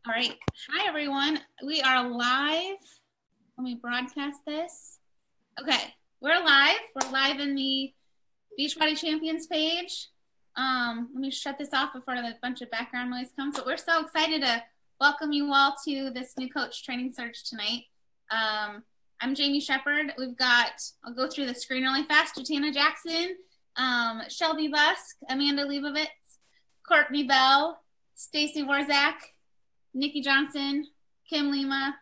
All right. Hi, everyone. We are live. Let me broadcast this. Okay. We're live. We're live in the Beachbody Champions page. Let me shut this off before a bunch of background noise comes. But we're so excited to welcome you all to this new coach training surge tonight. I'm Jamie Shepard. We've got, I'll go through the screen really fast. Jatana Jackson, Shelby Busk, Amanda Leibovitz, Courtney Bell, Stacy Warzak, Nikki Johnson, Kim Lima,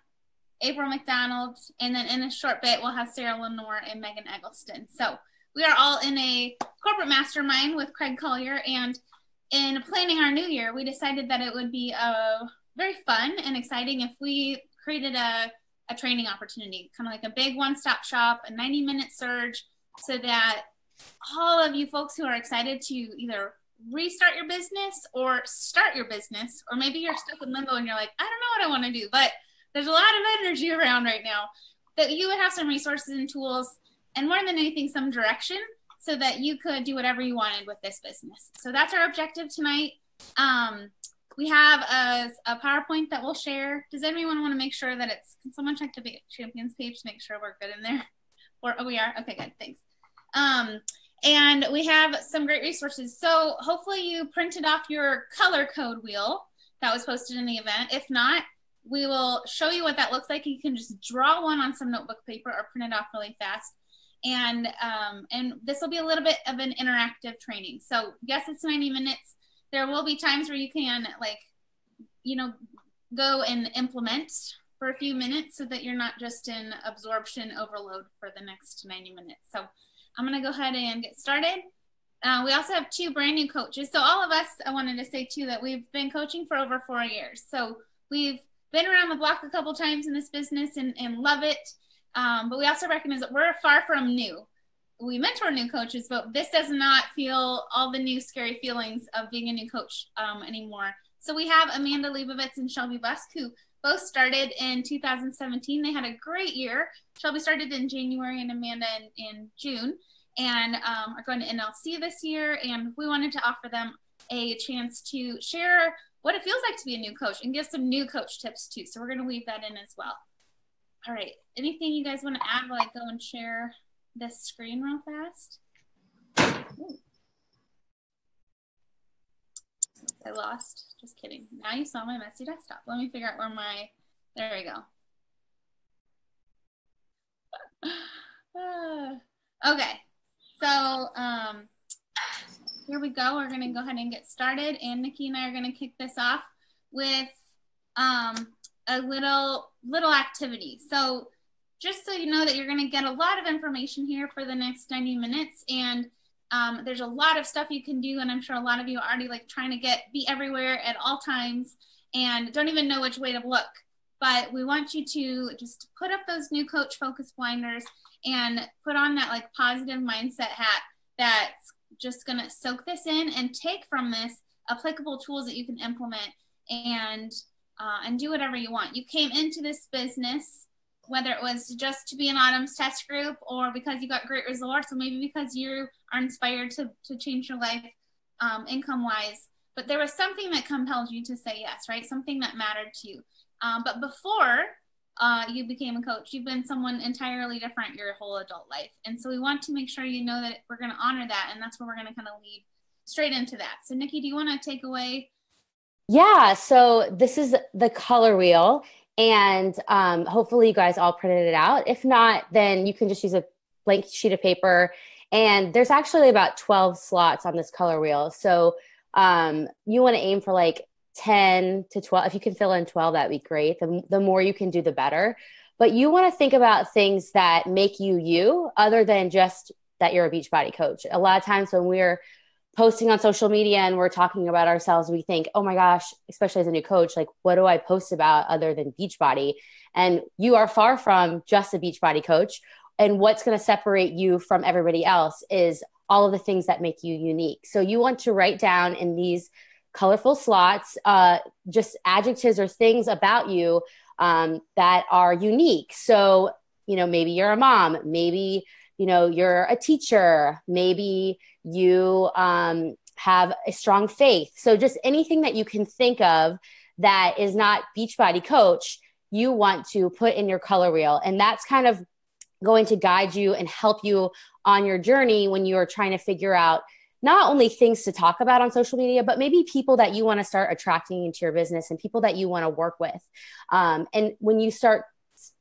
April McDonald, and then in a short bit, we'll have Sarah Lenore and Megan Eggleston. So we are all in a corporate mastermind with Craig Collier, and in planning our new year, we decided that it would be very fun and exciting if we created a training opportunity, kind of like a big one-stop shop, a 90-minute surge, so that all of you folks who are excited to either restart your business or start your business, or maybe you're stuck in limbo and you're like, I don't know what I want to do, but there's a lot of energy around right now, that you would have some resources and tools, and more than anything, some direction, so that you could do whatever you wanted with this business. So that's our objective tonight. We have a PowerPoint that we'll share. Does anyone want to make sure that it's, can someone check the Champions page to make sure we're good in there? Oh, we are? Okay, good, thanks. And we have some great resources. So hopefully you printed off your color code wheel that was posted in the event. If not, we will show you what that looks like. You can just draw one on some notebook paper or print it off really fast. And this will be a little bit of an interactive training. So yes, it's 90 minutes. There will be times where you can, like, you know, go and implement for a few minutes so that you're not just in absorption overload for the next 90 minutes. So I'm going to go ahead and get started. We also have two brand new coaches. So all of us, I wanted to say too, that we've been coaching for over 4 years. So we've been around the block a couple times in this business and love it. But we also recognize that we're far from new. We mentor new coaches, but this does not feel all the new scary feelings of being a new coach anymore. So we have Amanda Leibovitz and Shelby Busk, who both started in 2017. They had a great year. Shelby started in January and Amanda in June, and are going to NLC this year. And we wanted to offer them a chance to share what it feels like to be a new coach and give some new coach tips too. So we're going to weave that in as well. All right. Anything you guys want to add while I go and share this screen real fast? Ooh. I lost. Just kidding. Now you saw my messy desktop. Let me figure out where my, there we go. Okay. So here we go. We're going to go ahead and get started. And Nikki and I are going to kick this off with a little activity. So just so you know that you're going to get a lot of information here for the next 90 minutes. And there's a lot of stuff you can do. And I'm sure a lot of you are already like trying to be everywhere at all times and don't even know which way to look. But we want you to just put up those new coach focus blinders and put on that like positive mindset hat that's just going to soak this in and take from this applicable tools that you can implement and do whatever you want. You came into this business, whether it was just to be an Autumn's test group or because you got great results, or maybe because you are inspired to change your life income-wise. But there was something that compelled you to say yes, right? Something that mattered to you. But before you became a coach, you've been someone entirely different your whole adult life. And so we want to make sure you know that we're going to honor that. And that's where we're going to kind of lead straight into that. So Nikki, do you want to take away? Yeah. So this is the color wheel. And hopefully you guys all printed it out. If not, then you can just use a blank sheet of paper. And there's actually about 12 slots on this color wheel. So you want to aim for like 10 to 12. If you can fill in 12, that'd be great. The more you can do, the better. But you want to think about things that make you you, other than just that you're a Beachbody coach. A lot of times when we're posting on social media and we're talking about ourselves, we think, oh my gosh, especially as a new coach, like, what do I post about other than Beachbody? And you are far from just a Beachbody coach. And what's going to separate you from everybody else is all of the things that make you unique. So you want to write down in these colorful slots, just adjectives or things about you that are unique. So, you know, maybe you're a mom, maybe, you know, you're a teacher, maybe you have a strong faith. So just anything that you can think of that is not Beachbody coach, you want to put in your color wheel. And that's kind of going to guide you and help you on your journey when you are trying to figure out not only things to talk about on social media, but maybe people that you want to start attracting into your business and people that you want to work with. And when you start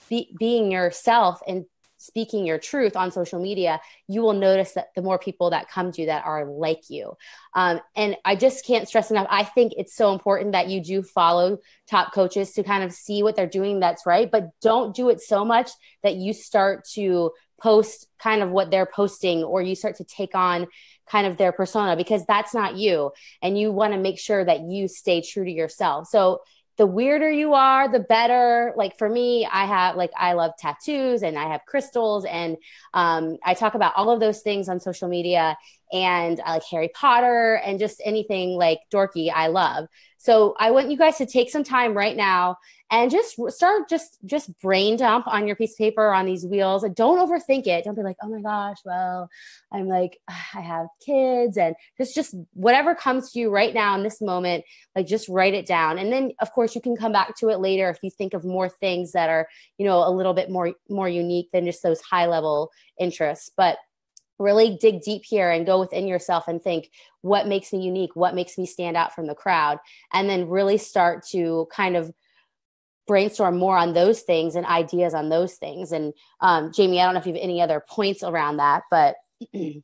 being yourself and speaking your truth on social media, you will notice that the more people that come to you that are like you. And I just can't stress enough. I think it's so important that you do follow top coaches to kind of see what they're doing that's right, but don't do it so much that you start to post kind of what they're posting, or you start to take on kind of their persona, because that's not you. And you want to make sure that you stay true to yourself. So the weirder you are, the better. Like for me, I love tattoos and I have crystals, and I talk about all of those things on social media, and I like Harry Potter and just anything like dorky I love. So I want you guys to take some time right now and just start just brain dump on your piece of paper on these wheels. And don't overthink it. Don't be like, oh my gosh, well, I'm like, I have kids, and just whatever comes to you right now in this moment, like just write it down. And then of course you can come back to it later if you think of more things that are, you know, a little bit more unique than just those high level interests. But really dig deep here and go within yourself and think, what makes me unique? What makes me stand out from the crowd? And then really start to kind of brainstorm more on those things and ideas on those things. And Jamie, I don't know if you have any other points around that, but no,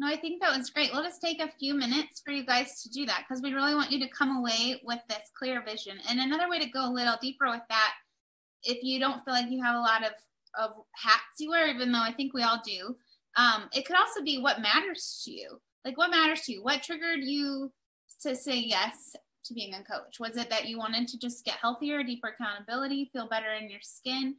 I think that was great. Let us take a few minutes for you guys to do that, because we really want you to come away with this clear vision. And another way to go a little deeper with that, if you don't feel like you have a lot of hats you wear, even though I think we all do, it could also be what matters to you. Like, what matters to you? What triggered you to say yes to being a coach? Was it that you wanted to just get healthier, deeper accountability, feel better in your skin?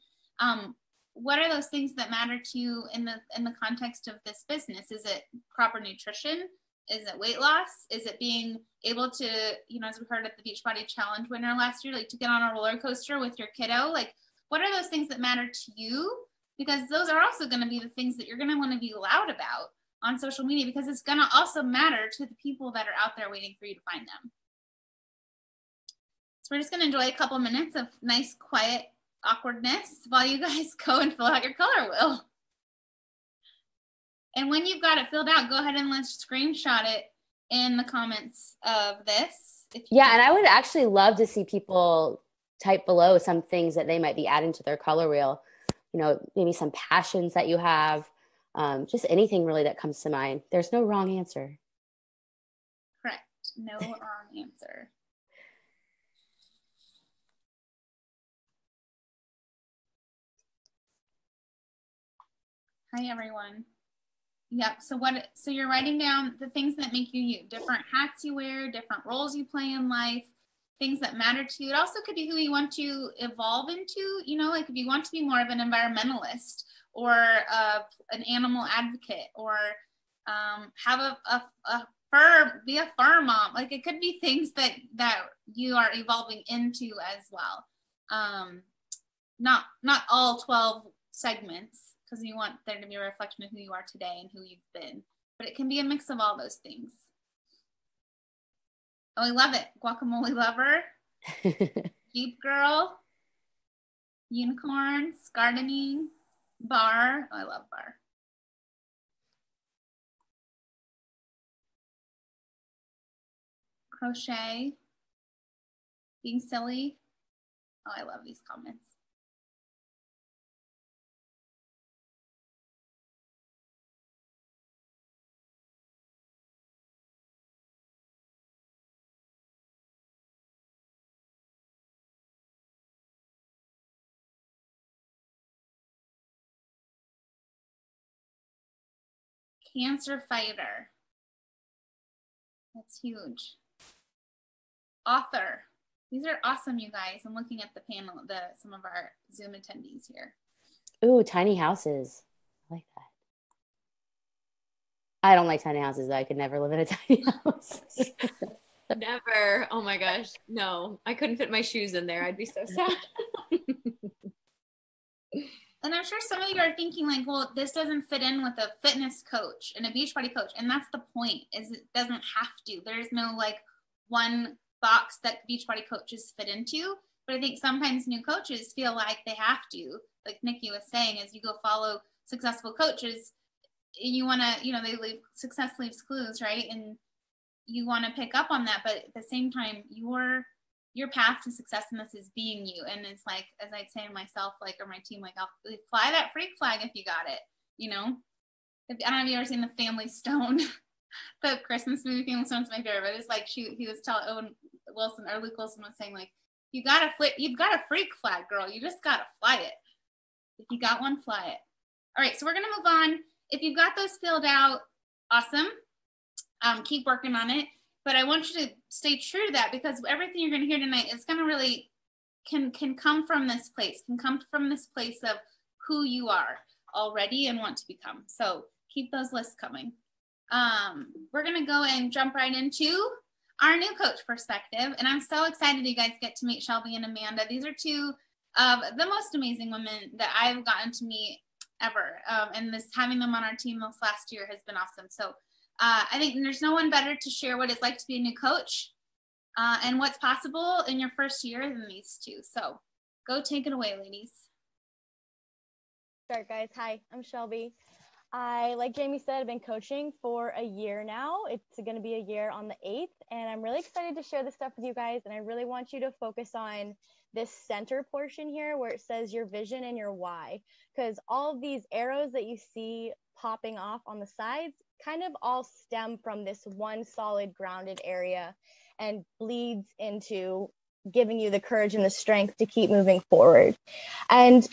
What are those things that matter to you in the context of this business? Is it proper nutrition? Is it weight loss? Is it being able to, you know, as we heard at the Beachbody Challenge winner last year, like to get on a roller coaster with your kiddo? Like, what are those things that matter to you? Because those are also going to be the things that you're going to want to be loud about on social media, because it's going to also matter to the people that are out there waiting for you to find them. So we're just going to enjoy a couple minutes of nice, quiet awkwardness while you guys go and fill out your color wheel. And when you've got it filled out, go ahead and let's screenshot it in the comments of this. Yeah, and I would actually love to see people type below some things that they might be adding to their color wheel. You know, maybe some passions that you have, just anything really that comes to mind. There's no wrong answer. Correct. No wrong answer. Hi, everyone. Yep. So you're writing down the things that make you you, different hats you wear, different roles you play in life, things that matter to you. It also could be who you want to evolve into, you know, like if you want to be more of an environmentalist or an animal advocate, or have be a fur mom. Like, it could be things that you are evolving into as well. Not all 12 segments, because you want there to be a reflection of who you are today and who you've been, but it can be a mix of all those things. Oh, I love it. Guacamole lover, Jeep girl, unicorns, gardening, bar. Oh, I love bar. Crochet, being silly. Oh, I love these comments. Cancer fighter. That's huge. Author. These are awesome, you guys. I'm looking at the panel, some of our Zoom attendees here. Ooh, tiny houses. I like that. I don't like tiny houses, though. I could never live in a tiny house. Never. Oh my gosh. No, I couldn't fit my shoes in there. I'd be so sad. And I'm sure some of you are thinking like, well, this doesn't fit in with a fitness coach and a Beachbody coach. And that's the point, is it doesn't have to. There's no like one box that Beachbody coaches fit into. But I think sometimes new coaches feel like they have to, like Nikki was saying, as you go follow successful coaches, you want to, you know, success leaves clues, right? And you want to pick up on that, but at the same time, your path to success in this is being you. And it's like, as I'd say to myself, like, or my team, like, I'll fly that freak flag if you got it, you know? I don't know if you've ever seen The Family Stone. The Christmas movie Family Stone's my favorite, but it's like he was telling Owen Wilson, or Luke Wilson was saying, like, you've got a freak flag, girl. You just got to fly it. If you got one, fly it. All right, so we're going to move on. If you've got those filled out, awesome. Keep working on it. But I want you to stay true to that, because everything you're going to hear tonight is going to really can come from this place, of who you are already and want to become. So keep those lists coming. We're going to go and jump right into our new coach perspective. And I'm so excited you guys get to meet Shelby and Amanda. These are two of the most amazing women that I've gotten to meet ever. And having them on our team this last year has been awesome. So I think there's no one better to share what it's like to be a new coach and what's possible in your first year than these two. So go take it away, ladies. Start, guys. Hi, I'm Shelby. Like Jamie said, I've been coaching for a year now. It's going to be a year on the 8th, and I'm really excited to share this stuff with you guys. And I really want you to focus on this center portion here where it says your vision and your why, because all of these arrows that you see popping off on the sides kind of all stem from this one solid grounded area and bleeds into giving you the courage and the strength to keep moving forward. And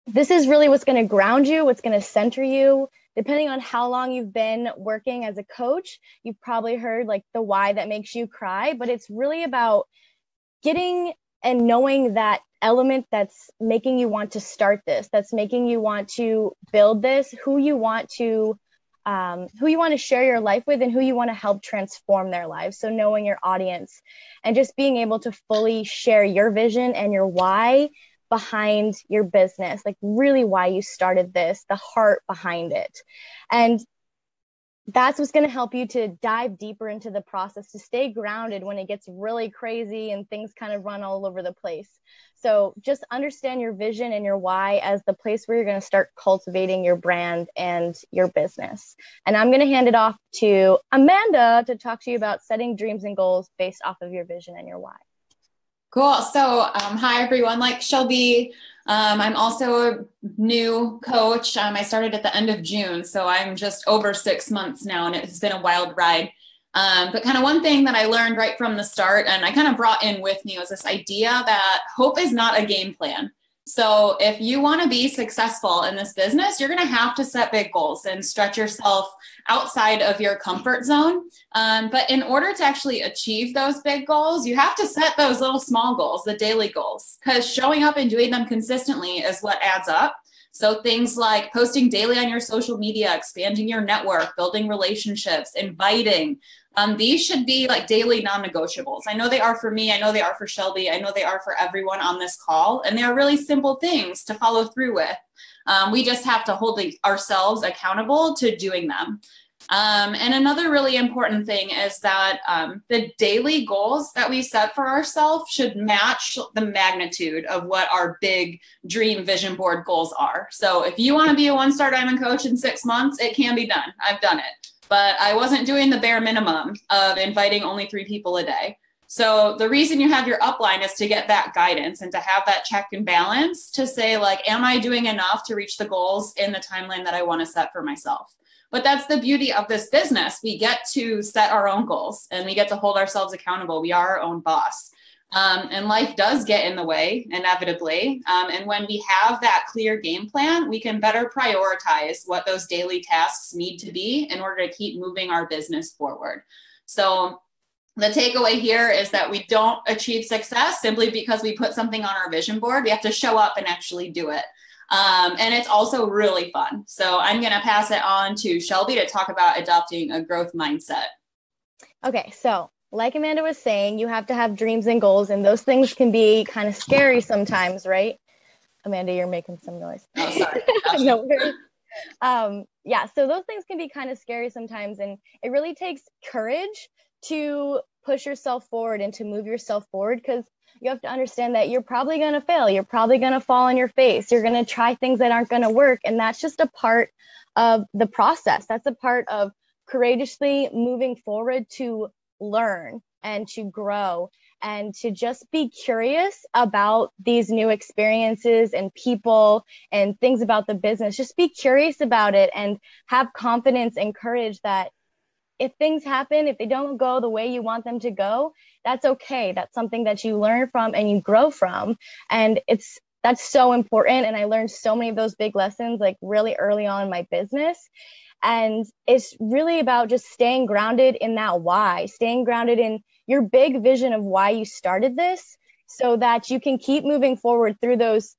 this is really what's going to ground you, what's going to center you. Depending on how long you've been working as a coach, you've probably heard like the why that makes you cry, but it's really about getting and knowing that element that's making you want to start this, that's making you want to build this, who you want to share your life with, and who you want to help transform their lives. So knowing your audience and just being able to fully share your vision and your why behind your business, like really why you started this, the heart behind it. And that's what's going to help you to dive deeper into the process, to stay grounded when it gets really crazy and things kind of run all over the place. So just understand your vision and your why as the place where you're going to start cultivating your brand and your business. And I'm going to hand it off to Amanda to talk to you about setting dreams and goals based off of your vision and your why. Cool. So hi, everyone. Like Shelby, I'm also a new coach. I started at the end of June, so I'm just over 6 months now, and it's been a wild ride. But kind of one thing that I learned right from the start, and I kind of brought in with me, was this idea that hope is not a game plan. So if you want to be successful in this business, you're going to have to set big goals and stretch yourself outside of your comfort zone. But in order to actually achieve those big goals, you have to set those little small goals, the daily goals, because showing up and doing them consistently is what adds up. So things like posting daily on your social media, expanding your network, building relationships, inviting, these should be like daily non-negotiables. I know they are for me. I know they are for Shelby. I know they are for everyone on this call. And they are really simple things to follow through with. We just have to hold ourselves accountable to doing them. And another really important thing is that the daily goals that we set for ourselves should match the magnitude of what our big dream vision board goals are. So if you want to be a one-star diamond coach in 6 months, it can be done. I've done it. But I wasn't doing the bare minimum of inviting only 3 people a day. So the reason you have your upline is to get that guidance and to have that check and balance to say, like, am I doing enough to reach the goals in the timeline that I want to set for myself? But that's the beauty of this business. We get to set our own goals and we get to hold ourselves accountable. We are our own boss. And life does get in the way, inevitably. And when we have that clear game plan, we can better prioritize what those daily tasks need to be in order to keep moving our business forward. So the takeaway here is that we don't achieve success simply because we put something on our vision board. We have to show up and actually do it. And it's also really fun. So I'm going to pass it on to Shelby to talk about adopting a growth mindset. Okay, so like Amanda was saying, you have to have dreams and goals, and those things can be kind of scary sometimes, right? Amanda, you're making some noise. Oh, sorry. No worries. Yeah, so those things can be kind of scary sometimes, and it really takes courage to push yourself forward and to move yourself forward, because you have to understand that you're probably going to fail. You're probably going to fall on your face. You're going to try things that aren't going to work. And that's just a part of the process. That's a part of courageously moving forward to learn and to grow and to just be curious about these new experiences and people and things about the business. Just be curious about it and have confidence and courage that if things happen, if they don't go the way you want them to go, that's okay. That's something that you learn from and you grow from. And that's so important. And I learned so many of those big lessons like really early on in my business. And it's really about just staying grounded in that why, staying grounded in your big vision of why you started this, so that you can keep moving forward through those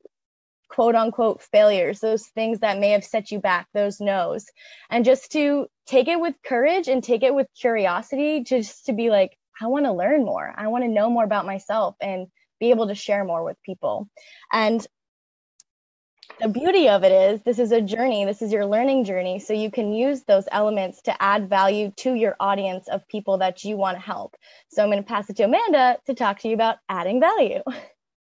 quote unquote failures, those things that may have set you back, those no's, and just to take it with courage and take it with curiosity, just to be like, I want to learn more. I want to know more about myself and be able to share more with people. And the beauty of it is this is a journey. This is your learning journey. So you can use those elements to add value to your audience of people that you want to help. So I'm going to pass it to Amanda to talk to you about adding value.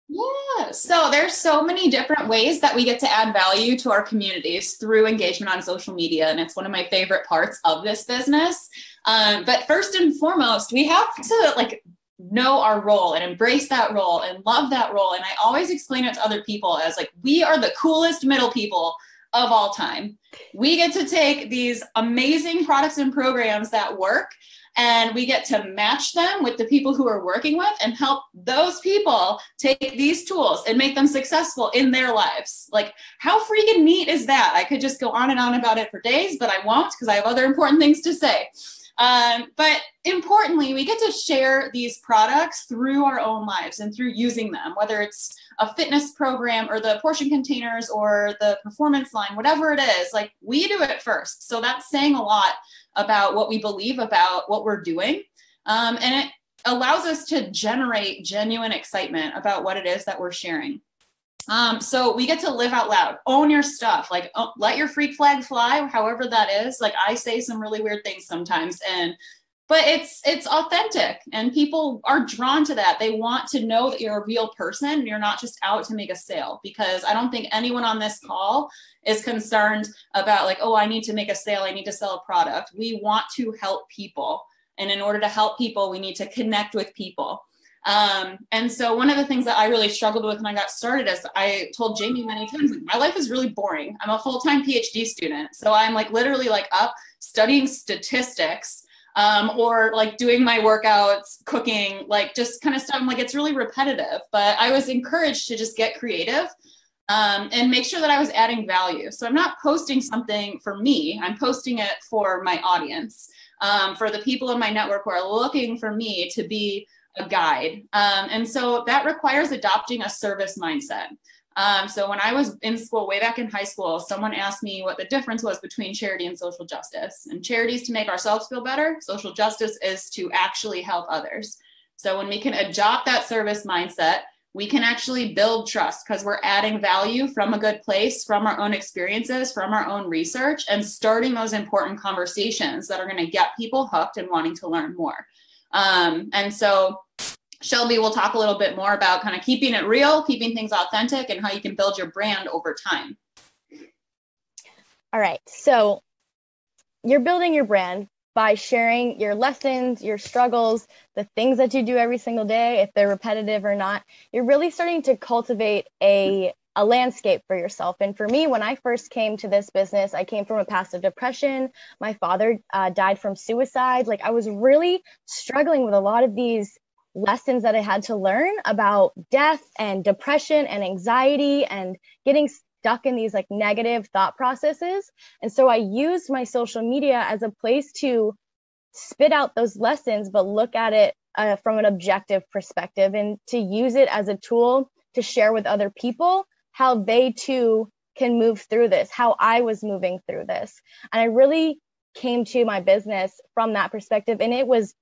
Yeah, so there's so many different ways that we get to add value to our communities through engagement on social media. And it's one of my favorite parts of this business. But first and foremost, we have to know our role and embrace that role and love that role. And I always explain it to other people as we are the coolest middle people of all time. We get to take these amazing products and programs that work, and we get to match them with the people who we're working with and help those people take these tools and make them successful in their lives. How freaking neat is that? I could just go on and on about it for days, but I won't, because I have other important things to say. But importantly, we get to share these products through our own lives and through using them, whether it's a fitness program or the portion containers or the performance line, whatever it is, we do it first. So that's saying a lot about what we believe about what we're doing. And it allows us to generate genuine excitement about what it is that we're sharing. So we get to live out loud, own your stuff, let your freak flag fly, however that is. I say some really weird things sometimes, but it's authentic, and people are drawn to that. They want to know that you're a real person and you're not just out to make a sale, because I don't think anyone on this call is concerned about oh, I need to make a sale, I need to sell a product. We want to help people. And in order to help people, we need to connect with people. And so one of the things that I really struggled with when I got started, as I told Jamie many times, my life is really boring. I'm a full-time PhD student. So I'm literally up studying statistics, or doing my workouts, cooking, just kind of stuff. I'm it's really repetitive, but I was encouraged to just get creative, and make sure that I was adding value. So I'm not posting something for me, I'm posting it for my audience, for the people in my network who are looking for me to be a guide. And so that requires adopting a service mindset. So when I was in school, way back in high school, someone asked me what the difference was between charity and social justice. And charity is to make ourselves feel better. Social justice is to actually help others. So when we can adopt that service mindset, we can actually build trust, because we're adding value from a good place, from our own experiences, from our own research, and starting those important conversations that are going to get people hooked and wanting to learn more. And so Shelby will talk a little bit more about kind of keeping it real, keeping things authentic, and how you can build your brand over time. All right. So you're building your brand by sharing your lessons, your struggles, the things that you do every single day, if they're repetitive or not. You're really starting to cultivate a landscape for yourself. And for me, when I first came to this business, I came from a past of depression. My father died from suicide. I was really struggling with a lot of these lessons that I had to learn about death and depression and anxiety and getting stuck in these negative thought processes. And so I used my social media as a place to spit out those lessons, but look at it from an objective perspective, and to use it as a tool to share with other people how they too can move through this, how I was moving through this. And I really came to my business from that perspective. And it was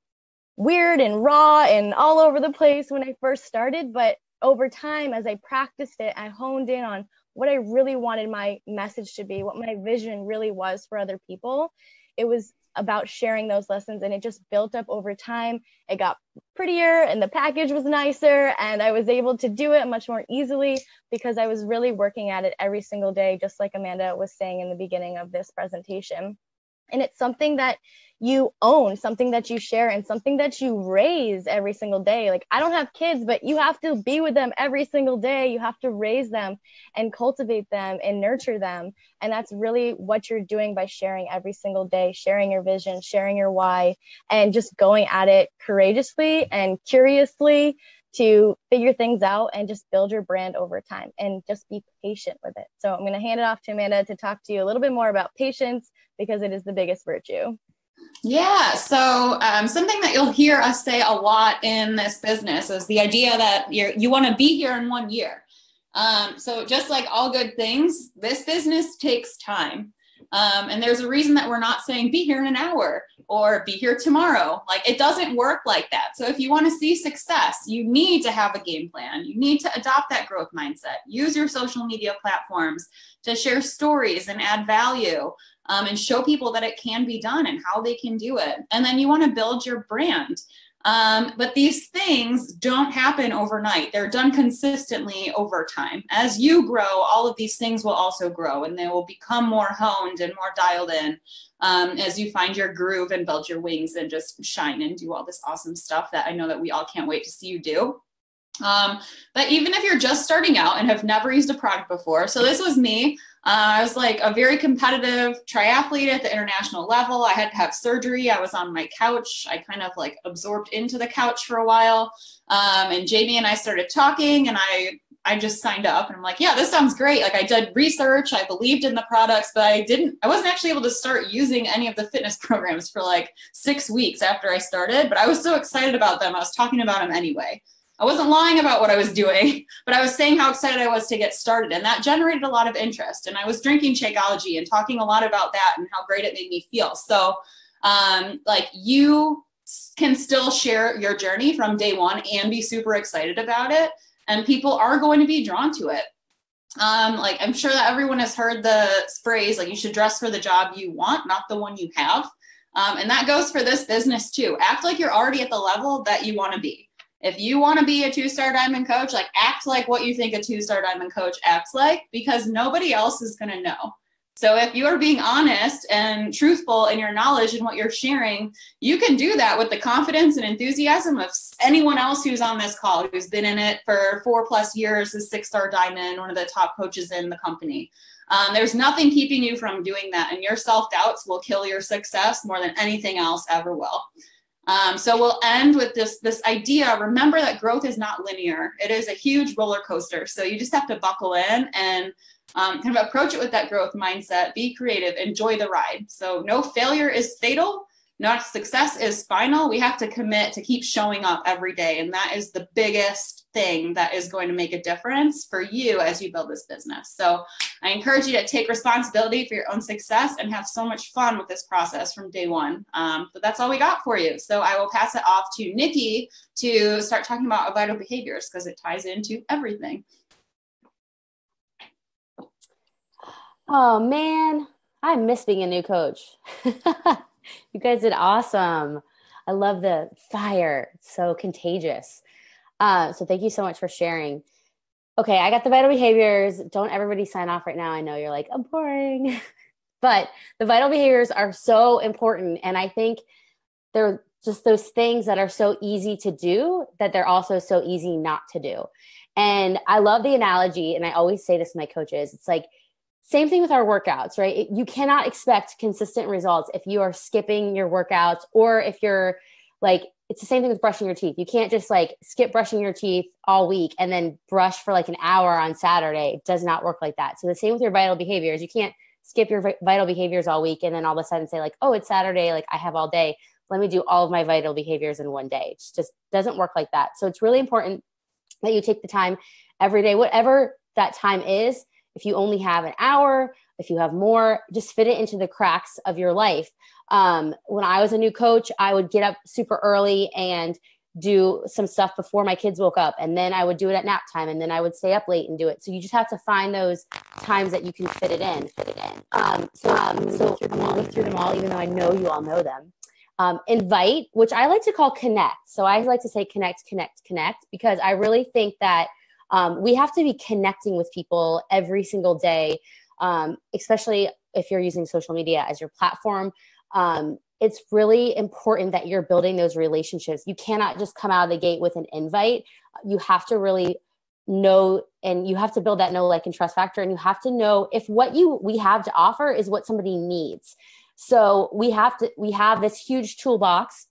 weird and raw and all over the place when I first started. But over time, as I practiced it, I honed in on what I really wanted my message to be, what my vision really was for other people. It was about sharing those lessons, and it just built up over time. It got prettier and the package was nicer, and I was able to do it much more easily because I was really working at it every single day, just like Amanda was saying in the beginning of this presentation. And it's something that you own, something that you share, and something that you raise every single day. Like, I don't have kids, but you have to be with them every single day. You have to raise them and cultivate them and nurture them. And that's really what you're doing by sharing every single day, sharing your vision, sharing your why, and just going at it courageously and curiously to figure things out and just build your brand over time and just be patient with it. So I'm going to hand it off to Amanda to talk to you a little bit more about patience, because it is the biggest virtue. Yeah, so something that you'll hear us say a lot in this business is the idea that you want to be here in 1 year. So just like all good things, this business takes time. And there's a reason that we're not saying be here in an hour or be here tomorrow. Like, it doesn't work like that. So if you want to see success, you need to have a game plan. You need to adopt that growth mindset. Use your social media platforms to share stories and add value, and show people that it can be done and how they can do it. And then you want to build your brand. But these things don't happen overnight. They're done consistently over time. As you grow, all of these things will also grow, and they will become more honed and more dialed in, as you find your groove and build your wings and just shine and do all this awesome stuff that I know that we all can't wait to see you do. But even if you're just starting out and have never used a product before, so this was me. I was like a very competitive triathlete at the international level. I had to have surgery. I was on my couch. I kind of like absorbed into the couch for a while. And Jamie and I started talking, and I just signed up, and I'm like, yeah, this sounds great. Like, I did research, I believed in the products, but I wasn't actually able to start using any of the fitness programs for like 6 weeks after I started, but I was so excited about them. I was talking about them anyway. I wasn't lying about what I was doing, but I was saying how excited I was to get started, and that generated a lot of interest. And I was drinking Shakeology and talking a lot about that and how great it made me feel. So like, you can still share your journey from day one and be super excited about it, and people are going to be drawn to it. Like, I'm sure that everyone has heard the phrase, like, you should dress for the job you want, not the one you have. And that goes for this business too. Act like you're already at the level that you want to be. If you want to be a 2-star diamond coach, like, act like what you think a 2-star diamond coach acts like, because nobody else is going to know. So if you are being honest and truthful in your knowledge and what you're sharing, you can do that with the confidence and enthusiasm of anyone else who's on this call, who's been in it for 4+ years, is 6-star diamond, one of the top coaches in the company. There's nothing keeping you from doing that, and your self-doubts will kill your success more than anything else ever will. So we'll end with this idea. Remember that growth is not linear. It is a huge roller coaster. So you just have to buckle in and kind of approach it with that growth mindset. Be creative. Enjoy the ride. So no failure is fatal. Not success is final. We have to commit to keep showing up every day. And that is the biggest thing that is going to make a difference for you as you build this business. So I encourage you to take responsibility for your own success and have so much fun with this process from day one. But that's all we got for you. So I will pass it off to Nikki to start talking about vital behaviors, because it ties into everything. Oh man, I miss being a new coach. You guys did awesome. I love the fire. It's so contagious. So thank you so much for sharing. Okay, I got the vital behaviors. Don't everybody sign off right now. I know you're like, I'm boring. But the vital behaviors are so important. And I think they're just those things that are so easy to do that they're also so easy not to do. And I love the analogy. And I always say this to my coaches. It's like, same thing with our workouts, right? You cannot expect consistent results if you are skipping your workouts, or if you're like, it's the same thing with brushing your teeth. You can't just like skip brushing your teeth all week and then brush for like an hour on Saturday. It does not work like that. So the same with your vital behaviors. You can't skip your vital behaviors all week and then all of a sudden say like, oh, it's Saturday. Like, I have all day. Let me do all of my vital behaviors in one day. It just doesn't work like that. So it's really important that you take the time every day, whatever that time is. If you only have an hour, if you have more, just fit it into the cracks of your life. When I was a new coach, I would get up super early and do some stuff before my kids woke up. And then I would do it at nap time. And then I would stay up late and do it. So you just have to find those times that you can fit it in. So I'm going to go through them all, even though I know you all know them. Invite, which I like to call connect. So I like to say connect, because I really think that we have to be connecting with people every single day, especially if you're using social media as your platform. It's really important that you're building those relationships. You cannot just come out of the gate with an invite. You have to really know, and you have to build that know, like, and trust factor. And you have to know if what we have to offer is what somebody needs. So we have this huge toolbox,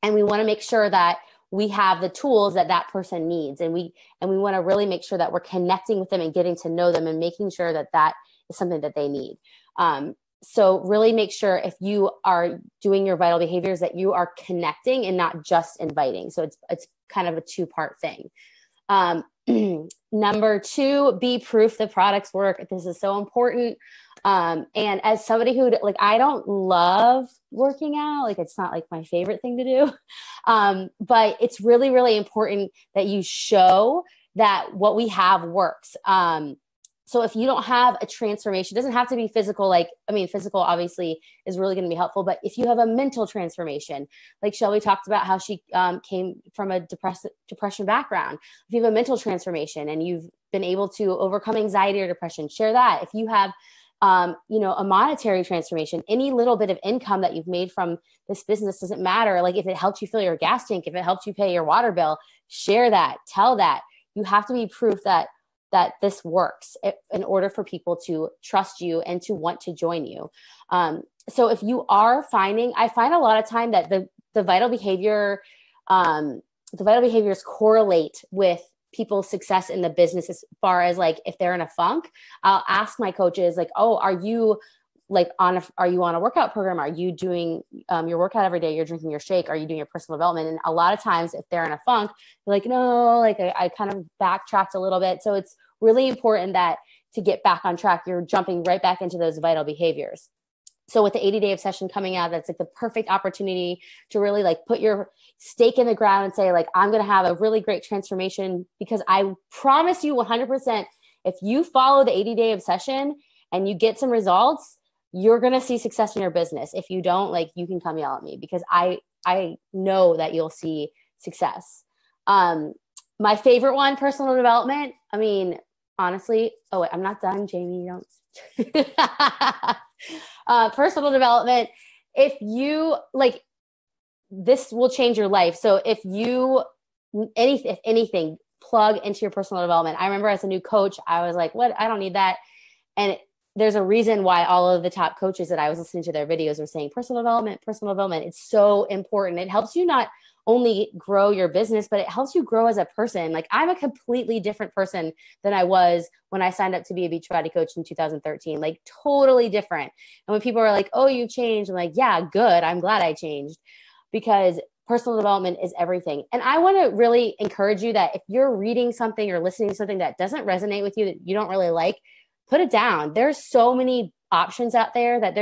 and we want to make sure that we have the tools that that person needs. And we want to really make sure that we're connecting with them and getting to know them and making sure that that is something that they need. So really make sure, if you are doing your vital behaviors, that you are connecting and not just inviting. So it's kind of a two-part thing. Number 2, be proof the products work. This is so important. And as somebody who, like, I don't love working out, like, it's not like my favorite thing to do. But it's really, really important that you show that what we have works. So if you don't have a transformation, it doesn't have to be physical. Physical obviously is really going to be helpful, but if you have a mental transformation, like Shelby talked about how she came from a depression background. If you have a mental transformation and you've been able to overcome anxiety or depression, share that. If you have, a monetary transformation, any little bit of income that you've made from this business, doesn't matter. Like, if it helped you fill your gas tank, if it helped you pay your water bill, share that, tell that. You have to be proof that this works in order for people to trust you and to want to join you. So if you are I find a lot of time that the vital behaviors correlate with people's success in the business, as far as, like, if they're in a funk. I'll ask my coaches, like, oh, are you on a workout program? Are you doing your workout every day? You're drinking your shake? Are you doing your personal development? And a lot of times, if they're in a funk, they're like, no, like, I kind of backtracked a little bit. So it's really important that to get back on track, you're jumping right back into those vital behaviors. So with the 80-day obsession coming out, that's like the perfect opportunity to really, like, put your stake in the ground and say, like, I'm going to have a really great transformation, because I promise you 100%, if you follow the 80-day obsession and you get some results, you're going to see success in your business. If you don't, like, you can come yell at me, because I know that you'll see success. My favorite one, personal development. I mean, honestly, wait, I'm not done, Jamie. Don't. Personal development. If you like, this will change your life. So if anything, plug into your personal development. I remember as a new coach, I was like, what? I don't need that. And there's a reason why all of the top coaches that I was listening to their videos were saying personal development. It's so important. It helps you not only grow your business, but it helps you grow as a person. Like, I'm a completely different person than I was when I signed up to be a Beachbody coach in 2013, like, totally different. And when people are like, oh, you've changed, I'm like, yeah, good. I'm glad I changed, because personal development is everything. And I want to really encourage you that if you're reading something or listening to something that doesn't resonate with you, that you don't really like, put it down. There's so many options out there that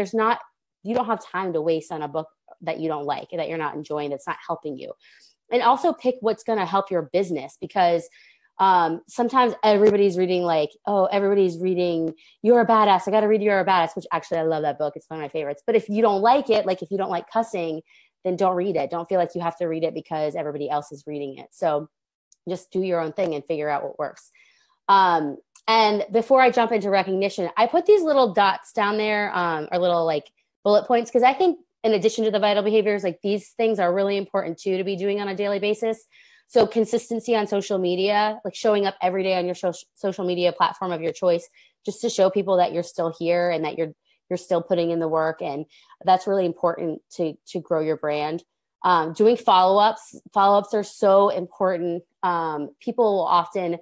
you don't have time to waste on a book that you don't like, that you're not enjoying, that's not helping you. And also pick what's going to help your business, because sometimes everybody's reading, like, oh, everybody's reading You're a Badass. I got to read You're a Badass, which actually I love that book. It's one of my favorites. But if you don't like it, like, if you don't like cussing, then don't read it. Don't feel like you have to read it because everybody else is reading it. So just do your own thing and figure out what works. And before I jump into recognition, I put these little dots down there, or little, like, bullet points, because I think in addition to the vital behaviors, like, these things are really important too to be doing on a daily basis. So consistency on social media, like showing up every day on your social media platform of your choice, just to show people that you're still here and that you're still putting in the work. And that's really important to grow your brand. Doing follow-ups are so important. People will often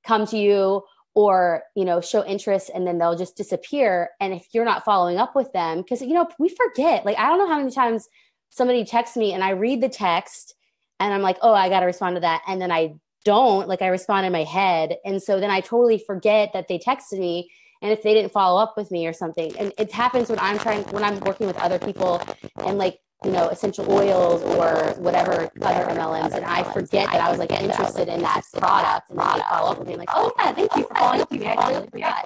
come to you or, show interest, and then they'll just disappear. And if you're not following up with them, because, we forget, like, I don't know how many times somebody texts me and I read the text and I'm like, oh, I got to respond to that. And then I don't, like, I respond in my head. And so then I totally forget that they texted me. And if they didn't follow up with me or something, and it happens when I'm working with other people, and, like, essential oils or whatever other MLMs, and I forget that I was like interested in that product, and they follow up with me like, oh yeah, thank you for following up with me. I really forgot.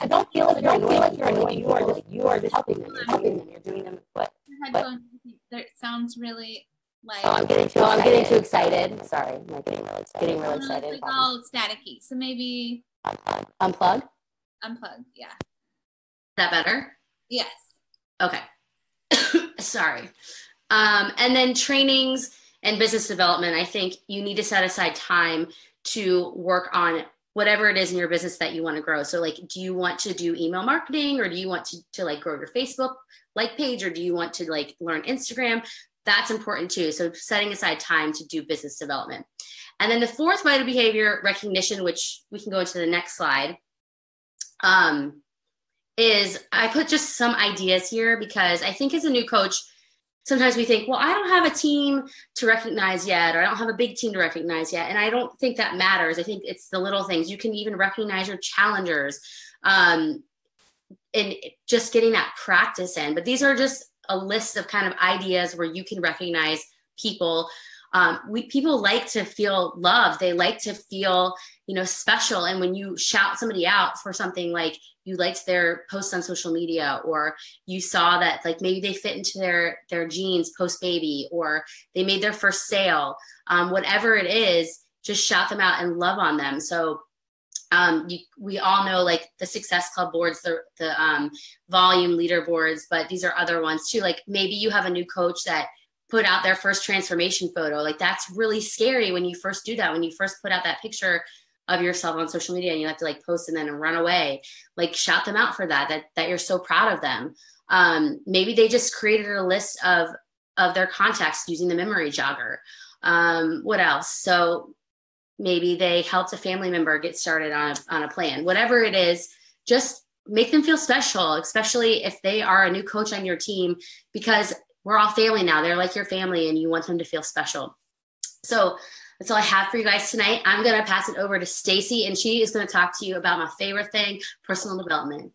So don't feel like you're annoying. You are just helping them. You're doing them. But That sounds really like. Oh, I'm getting too excited. Sorry, I'm like getting really excited. It's all staticky. So maybe unplug. Yeah. Is that better? Yes. Okay. Sorry. And then trainings and business development, I think you need to set aside time to work on whatever it is in your business that you want to grow. So like, do you want to do email marketing, or do you want to like grow your Facebook page, or do you want to like learn Instagram? That's important too. So setting aside time to do business development. And then the fourth vital behavior, recognition, which we can go into the next slide, is I put just some ideas here because I think as a new coach, sometimes we think, well, I don't have a team to recognize yet, or I don't have a big team to recognize yet. And I don't think that matters. I think it's the little things. You can even recognize your challengers, and just getting that practice in. But these are just a list of kind of ideas where you can recognize people. People like to feel loved. They like to feel, special. And when you shout somebody out for something, like you liked their post on social media, or you saw that like maybe they fit into their jeans post baby, or they made their first sale, whatever it is, just shout them out and love on them. So we all know like the Success Club boards, the volume leaderboards, but these are other ones too. Like maybe you have a new coach that put out their first transformation photo. Like that's really scary when you first do that, when you first put out that picture of yourself on social media and you have to like post and then run away. Like shout them out for that you're so proud of them. Maybe they just created a list of their contacts using the memory jogger. What else? So maybe they helped a family member get started on a plan. Whatever it is, just make them feel special, especially if they are a new coach on your team, because we're all family now. They're like your family and you want them to feel special. So that's all I have for you guys tonight. I'm going to pass it over to Stacy, and she is going to talk to you about my favorite thing, personal development.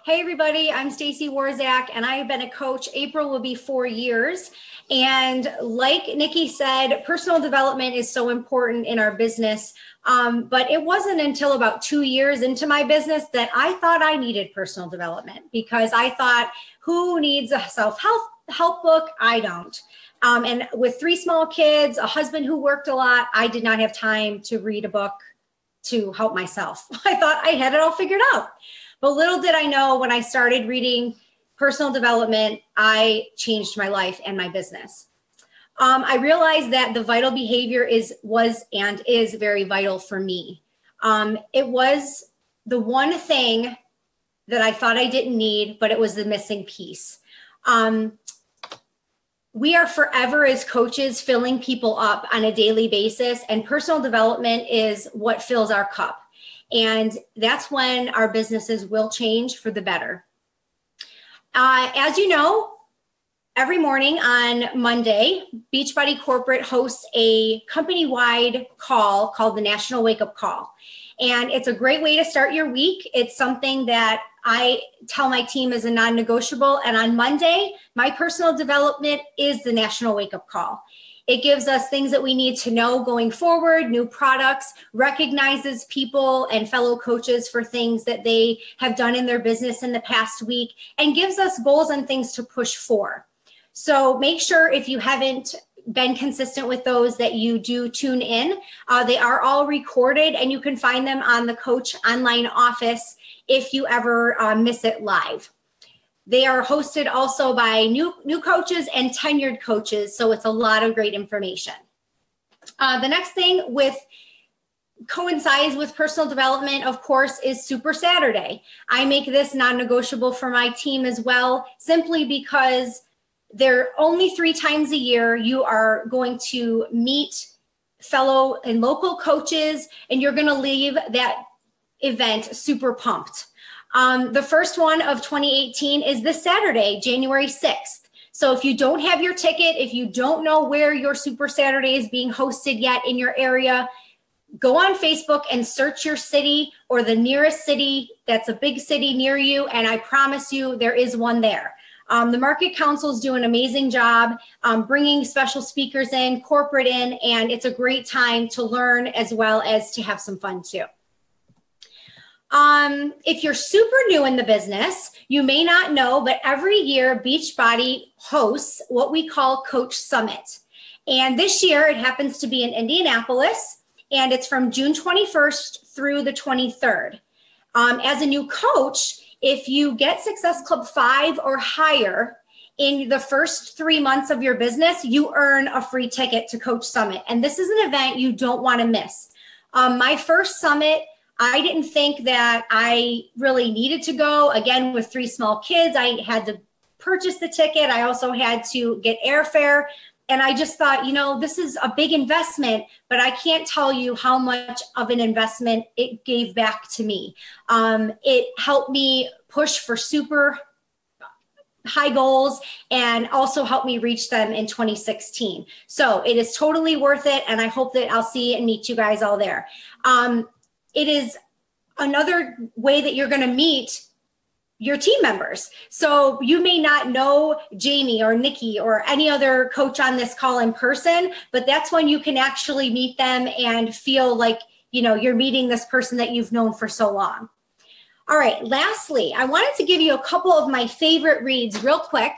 Hey everybody, I'm Stacy Warzak, and I have been a coach. April will be 4 years. And like Nikki said, personal development is so important in our business. But it wasn't until about 2 years into my business that I thought I needed personal development, because I thought, who needs a self-help book? I don't. And with 3 small kids, a husband who worked a lot, I did not have time to read a book to help myself. I thought I had it all figured out. But little did I know, when I started reading personal development, I changed my life and my business. I realized that the vital behavior was and is very vital for me. It was the one thing that I thought I didn't need, but it was the missing piece. We are forever as coaches filling people up on a daily basis, and personal development is what fills our cup. And that's when our businesses will change for the better. As you know, every morning on Monday, Beachbody Corporate hosts a company-wide call called the National Wake Up Call. And it's a great way to start your week. It's something that I tell my team is a non-negotiable. And on Monday, my personal development is the National Wake Up Call. It gives us things that we need to know going forward, new products, recognizes people and fellow coaches for things that they have done in their business in the past week, and gives us goals and things to push for. So make sure, if you haven't been consistent with those, that you do tune in. They are all recorded, and you can find them on the Coach Online office if you ever miss it live. They are hosted also by new coaches and tenured coaches, so it's a lot of great information. The next thing coincides with personal development, of course, is Super Saturday. I make this non-negotiable for my team as well, simply because they're only 3 times a year. You are going to meet fellow and local coaches, and you're going to leave that event super pumped. The first one of 2018 is this Saturday, January 6th. So if you don't have your ticket, if you don't know where your Super Saturday is being hosted yet in your area, go on Facebook and search your city or the nearest city that's a big city near you, and I promise you there is one there. The Market Councils do an amazing job bringing special speakers in, corporate in, and it's a great time to learn as well as to have some fun too. If you're super new in the business, you may not know, but every year Beachbody hosts what we call Coach Summit. And this year it happens to be in Indianapolis, and it's from June 21st through the 23rd. As a new coach, if you get Success Club 5 or higher in the first 3 months of your business, you earn a free ticket to Coach Summit. And this is an event you don't want to miss. My first summit, I didn't think that I really needed to go. Again, with 3 small kids, I had to purchase the ticket. I also had to get airfare. And I just thought, you know, this is a big investment, but I can't tell you how much of an investment it gave back to me. It helped me push for super high goals and also helped me reach them in 2016. So it is totally worth it. And I hope that I'll see and meet you guys all there. It is another way that you're going to meet your team members. So you may not know Jamie or Nikki or any other coach on this call in person, but that's when you can actually meet them and feel like, you know, you're meeting this person that you've known for so long. All right. Lastly, I wanted to give you a couple of my favorite reads real quick.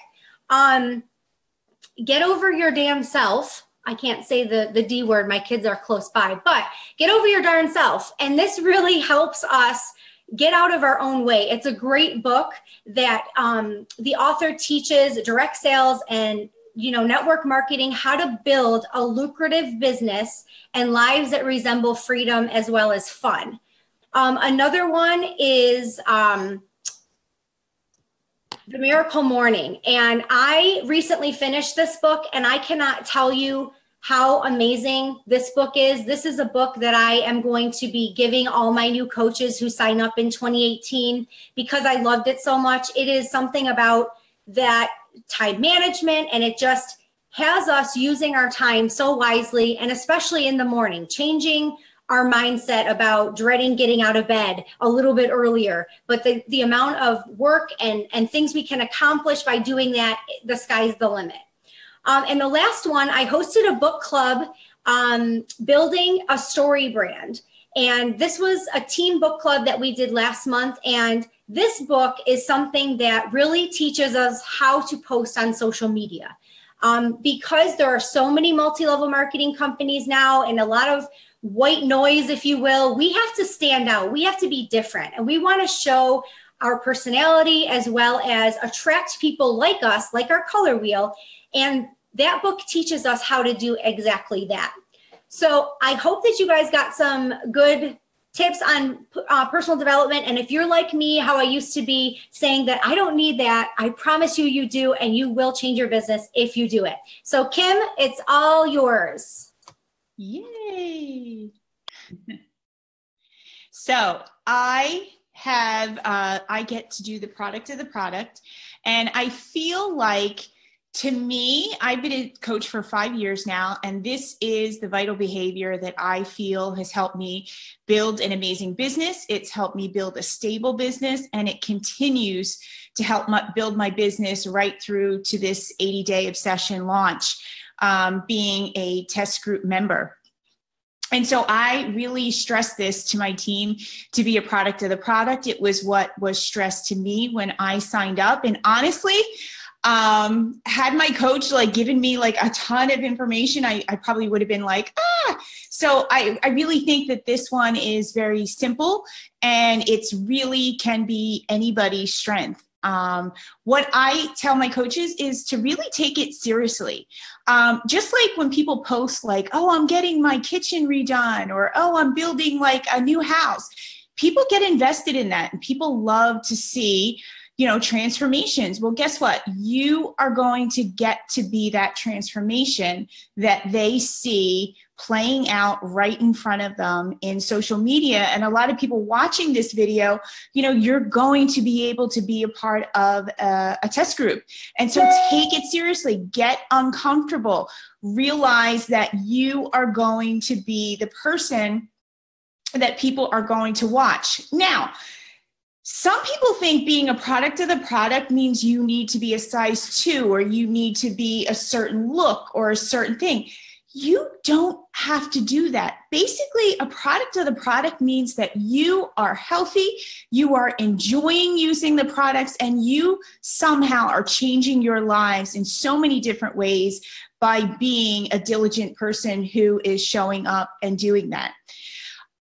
Get Over Your Damn Self. I can't say the D word. My kids are close by, but Get Over Your Darn Self. And this really helps us get out of our own way. It's a great book that the author teaches direct sales and, you know, network marketing, how to build a lucrative business and lives that resemble freedom as well as fun. Another one is The Miracle Morning. And I recently finished this book, and I cannot tell you how amazing this book is. This is a book that I am going to be giving all my new coaches who sign up in 2018 because I loved it so much. It is something about that time management, and it just has us using our time so wisely, and especially in the morning, changing our mindset about dreading getting out of bed a little bit earlier. But the amount of work and things we can accomplish by doing that, the sky's the limit. And the last one, I hosted a book club, Building a Story Brand. And this was a team book club that we did last month. And this book is something that really teaches us how to post on social media. Because there are so many multi-level marketing companies now and a lot of white noise, if you will, we have to stand out. We have to be different. And we want to show our personality as well as attract people like us, like our color wheel. And that book teaches us how to do exactly that. So I hope that you guys got some good tips on personal development. And if you're like me, how I used to be saying that I don't need that, I promise you, you do, and you will change your business if you do it. So Kim, it's all yours. Yay. So I get to do the product of the product. And I feel like, to me, I've been a coach for 5 years now, and this is the vital behavior that I feel has helped me build an amazing business. It's helped me build a stable business, and it continues to help build my business right through to this 80-day obsession launch, being a test group member. And so I really stress this to my team to be a product of the product. It was what was stressed to me when I signed up. And honestly, had my coach given me a ton of information, I probably would have been like, So I really think that this one is very simple, and it's really can be anybody's strength. What I tell my coaches is to really take it seriously. Just like when people post oh, I'm getting my kitchen redone, or, oh, I'm building a new house. People get invested in that, and people love to see transformations. Well, guess what? You are going to get to be that transformation that they see playing out right in front of them in social media. And a lot of people watching this video, you're going to be able to be a part of a test group. And so take it seriously, get uncomfortable, realize that you are going to be the person that people are going to watch. Now, some people think being a product of the product means you need to be a size 2 or you need to be a certain look or a certain thing. You don't have to do that. Basically, a product of the product means that you are healthy, you are enjoying using the products, and you somehow are changing your lives in so many different ways by being a diligent person who is showing up and doing that.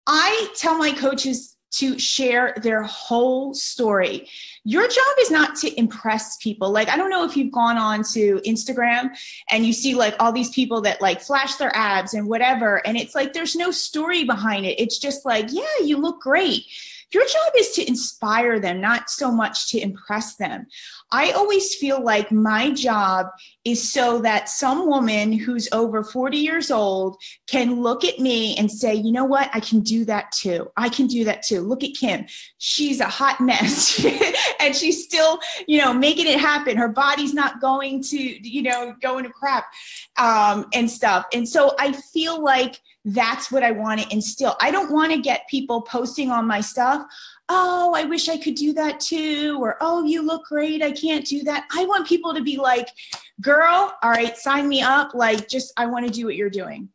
I tell my coaches to share their whole story. Your job is not to impress people. Like, I don't know if you've gone on to Instagram and you see like all these people that like flash their abs and whatever. And it's like, there's no story behind it. It's just like, yeah, you look great. Your job is to inspire them, not so much to impress them. I always feel like my job is so that some woman who's over 40 years old can look at me and say, you know what, I can do that too. I can do that too. Look at Kim. She's a hot mess and she's still, making it happen. Her body's not going to, going to crap and stuff. And so I feel like that's what I want to instill. I don't want to get people posting on my stuff, oh, I wish I could do that too, or, oh, you look great, I can't do that. I want people to be like, girl, all right, sign me up. Like, I want to do what you're doing.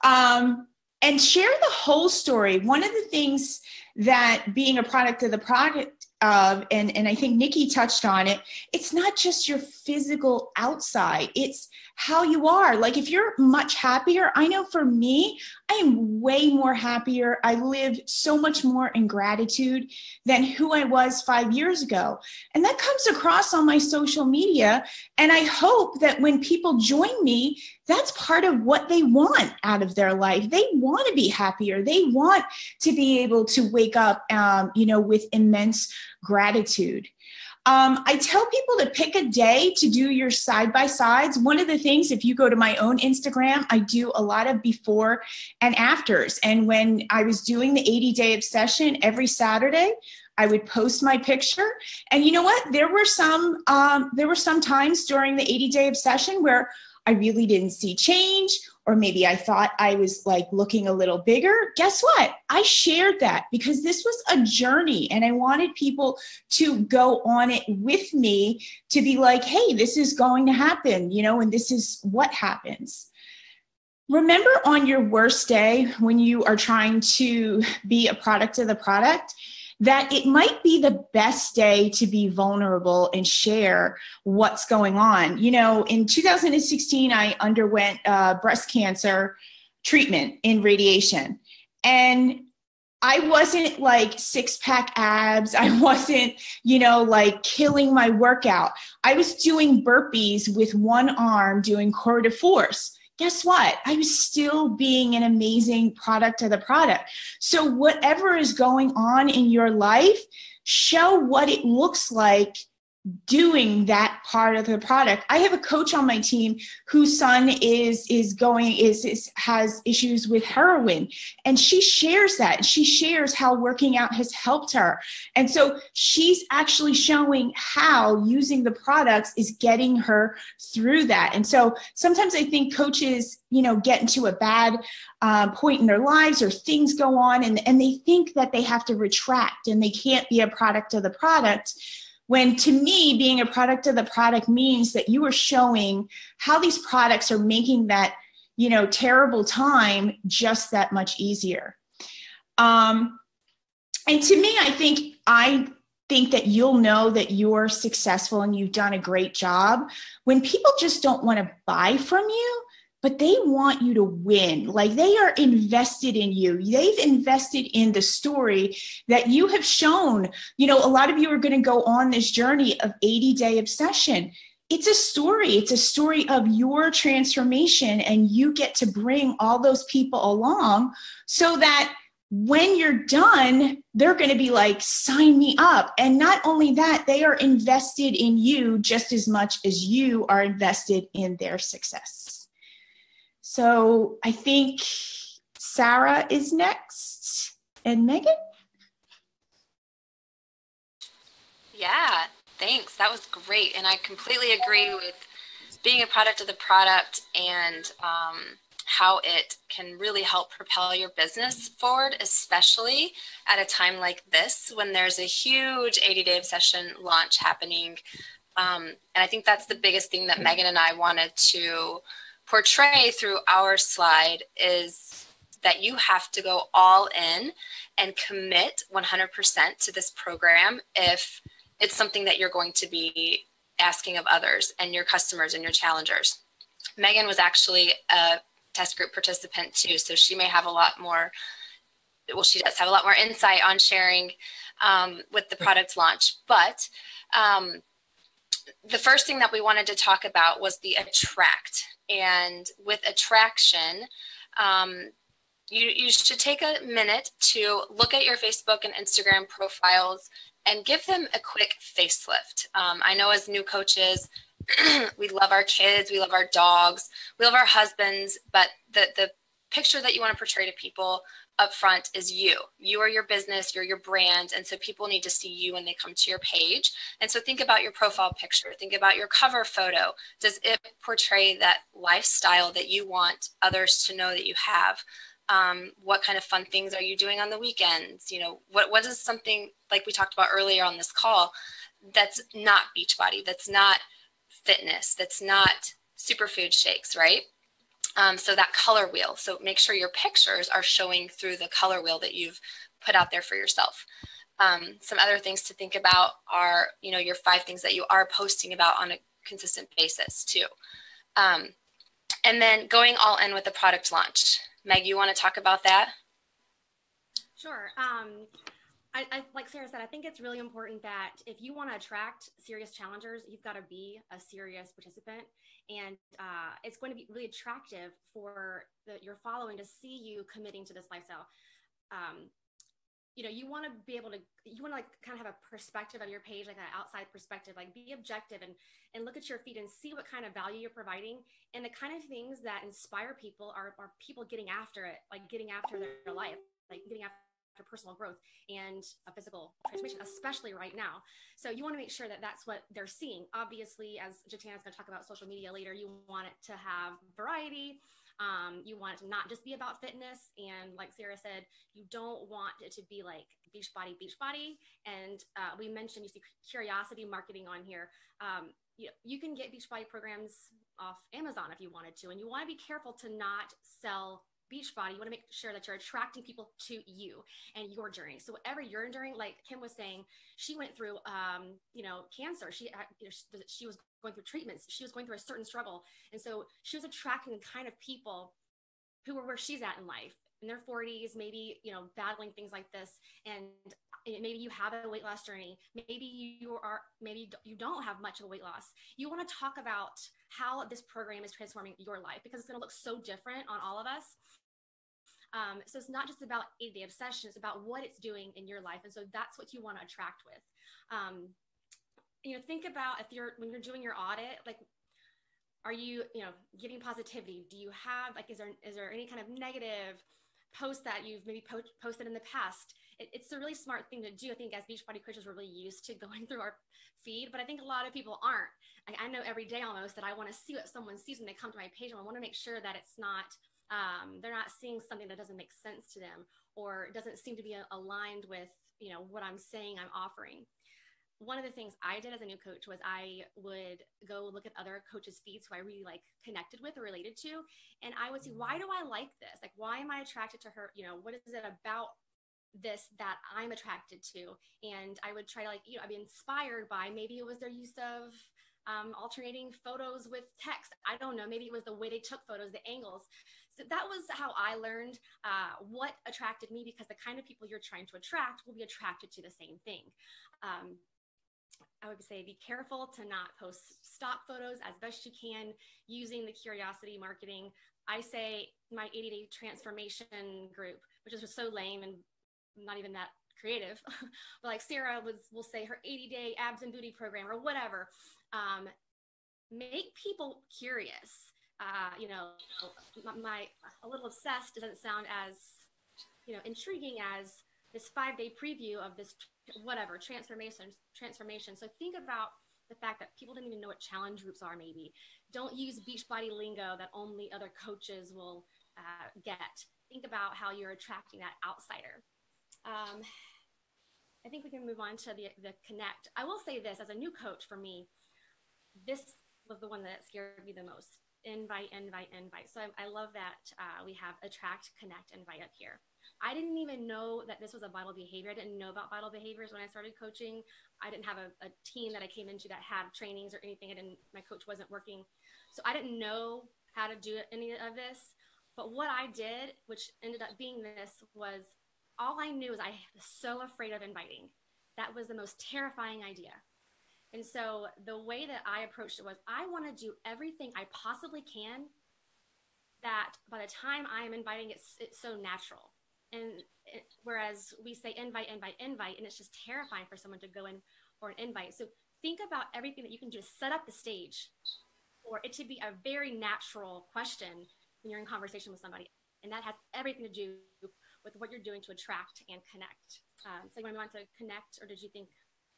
And share the whole story. One of the things that being a product of the product of, and I think Nikki touched on it, it's not just your physical outside, it's how you are. Like, if you're much happier, I know for me, I am way more happier. I live so much more in gratitude than who I was 5 years ago. And that comes across on my social media. And I hope that when people join me, that's part of what they want out of their life. They want to be happier. They want to be able to wake up, with immense gratitude. I tell people to pick a day to do your side-by-sides. One of the things, if you go to my own Instagram, I do a lot of before and afters. And when I was doing the 80-day obsession every Saturday, I would post my picture. And you know what? There were some times during the 80-day obsession where I really didn't see change, or maybe I thought I was like looking a little bigger. Guess what? I shared that because this was a journey and I wanted people to go on it with me to be like, hey, this is going to happen, and this is what happens. Remember, on your worst day when you are trying to be a product of the product, that it might be the best day to be vulnerable and share what's going on. In 2016, I underwent breast cancer treatment in radiation. And I wasn't like 6-pack abs. I wasn't, like killing my workout. I was doing burpees with one arm, doing core de force. Guess what? I was still being an amazing product of the product. So whatever is going on in your life, show what it looks like doing that part of the product. I have a coach on my team whose son has issues with heroin, and she shares that. She shares how working out has helped her. And so she's actually showing how using the products is getting her through that. And so sometimes I think coaches, get into a bad point in their lives, or things go on and they think that they have to retract and they can't be a product of the product. When, to me, being a product of the product means that you are showing how these products are making that, terrible time just that much easier. And to me, I think that you'll know that you're successful and you've done a great job when people just don't want to buy from you, but they want you to win. Like, they are invested in you. They've invested in the story that you have shown. A lot of you are going to go on this journey of 80-day obsession. It's a story. It's a story of your transformation, and you get to bring all those people along so that when you're done, they're going to be like, sign me up. And not only that, they are invested in you just as much as you are invested in their success. So I think Sarah is next, and Megan. Yeah, thanks. That was great. And I completely agree with being a product of the product and how it can really help propel your business forward, especially at a time like this when there's a huge 80-day obsession launch happening. And I think that's the biggest thing that Megan and I wanted to portray through our slide is that you have to go all in and commit 100% to this program if it's something that you're going to be asking of others and your customers and your challengers. Megan was actually a test group participant too, so she may have a lot more, well, she does have a lot more insight on sharing with the product launch. But the first thing that we wanted to talk about was the attract. And with attraction, you should take a minute to look at your Facebook and Instagram profiles and give them a quick facelift. I know as new coaches, we love our kids, we love our dogs, we love our husbands, but the picture that you want to portray to people up front is you. You are your business, you're your brand, and so people need to see you when they come to your page. And so think about your profile picture, think about your cover photo. Does it portray that lifestyle that you want others to know that you have? What kind of fun things are you doing on the weekends? You know, what is something like we talked about earlier on this call that's not Beachbody, that's not fitness, that's not superfood shakes, right? So that color wheel. So make sure your pictures are showing through the color wheel that you've put out there for yourself. Some other things to think about are, you know, your 5 things that you are posting about on a consistent basis too. And then going all in with the product launch. Meg, you want to talk about that? Sure. I like Sarah said, I think it's really important that if you want to attract serious challengers, you've got to be a serious participant. And it's going to be really attractive for your following to see you committing to this lifestyle. You know, you want to be able to, you want to like kind of have a perspective of your page, like an outside perspective, like be objective and look at your feed and see what kind of value you're providing. And the kind of things that inspire people are people getting after it, like getting after their life, like getting after personal growth and a physical transformation, especially right now. So you want to make sure that that's what they're seeing. Obviously, as Jatana's going to talk about social media later, you want it to have variety. You want it to not just be about fitness. And like Sarah said, you don't want it to be like Beachbody. And we mentioned, you see curiosity marketing on here. You can get Beachbody programs off Amazon if you wanted to, and you want to be careful to not sell Beachbody. You want to make sure that you're attracting people to you and your journey. So whatever you're enduring, like Kim was saying, she went through, cancer. She was going through treatments. She was going through a certain struggle. And so she was attracting the kind of people who were where she's at in life, in their 40s, maybe, battling things like this. And maybe you have a weight loss journey. Maybe you don't have much of a weight loss. You want to talk about how this program is transforming your life, because it's going to look so different on all of us. So it's not just about 80-day obsession, it's about what it's doing in your life. And so that's what you want to attract with. Think about when you're doing your audit, like, are you, giving positivity? Do you have, like, is there any kind of negative post that you've maybe posted in the past? It's a really smart thing to do. I think as Beachbody coaches, we're really used to going through our feed, but I think a lot of people aren't. I know every day almost that I want to see what someone sees when they come to my page, and I want to make sure that it's not, they're not seeing something that doesn't make sense to them or doesn't seem to be aligned with, what I'm saying I'm offering. One of the things I did as a new coach was I would go look at other coaches' feeds who I really connected with or related to. And I would see, why do I like this? Like, why am I attracted to her? What is it about this that I'm attracted to? And I would try to I'd be inspired by, maybe it was their use of alternating photos with text. I don't know. Maybe it was the way they took photos, the angles. So that was how I learned what attracted me, because the kind of people you're trying to attract will be attracted to the same thing. I would say be careful to not post stock photos as best you can using the curiosity marketing. I say my 80-day transformation group, which is just so lame and not even that creative, but like Sarah will say her 80-day abs and booty program or whatever. Make people curious. A little obsessed doesn't sound as, intriguing as this 5-day preview of this whatever transformation. So think about the fact that people didn't even know what challenge groups are. Maybe don't use Beachbody lingo that only other coaches will get. Think about how you're attracting that outsider. I think we can move on to the connect. I will say this, as a new coach for me, this was the one that scared me the most. Invite. So I love that we have attract, connect, invite up here. I didn't even know that this was a vital behavior. I didn't know about vital behaviors when I started coaching. I didn't have a team that I came into that had trainings or anything. My coach wasn't working. So I didn't know how to do any of this. But what I did, which ended up being this, was all I knew is I was so afraid of inviting. That was the most terrifying idea. And so the way that I approached it was, I want to do everything I possibly can that by the time I am inviting, it's so natural. And whereas we say invite, and it's just terrifying for someone to go in for an invite. So think about everything that you can do to set up the stage for it to be a very natural question when you're in conversation with somebody. And that has everything to do with what you're doing to attract and connect. So you want to connect, or did you think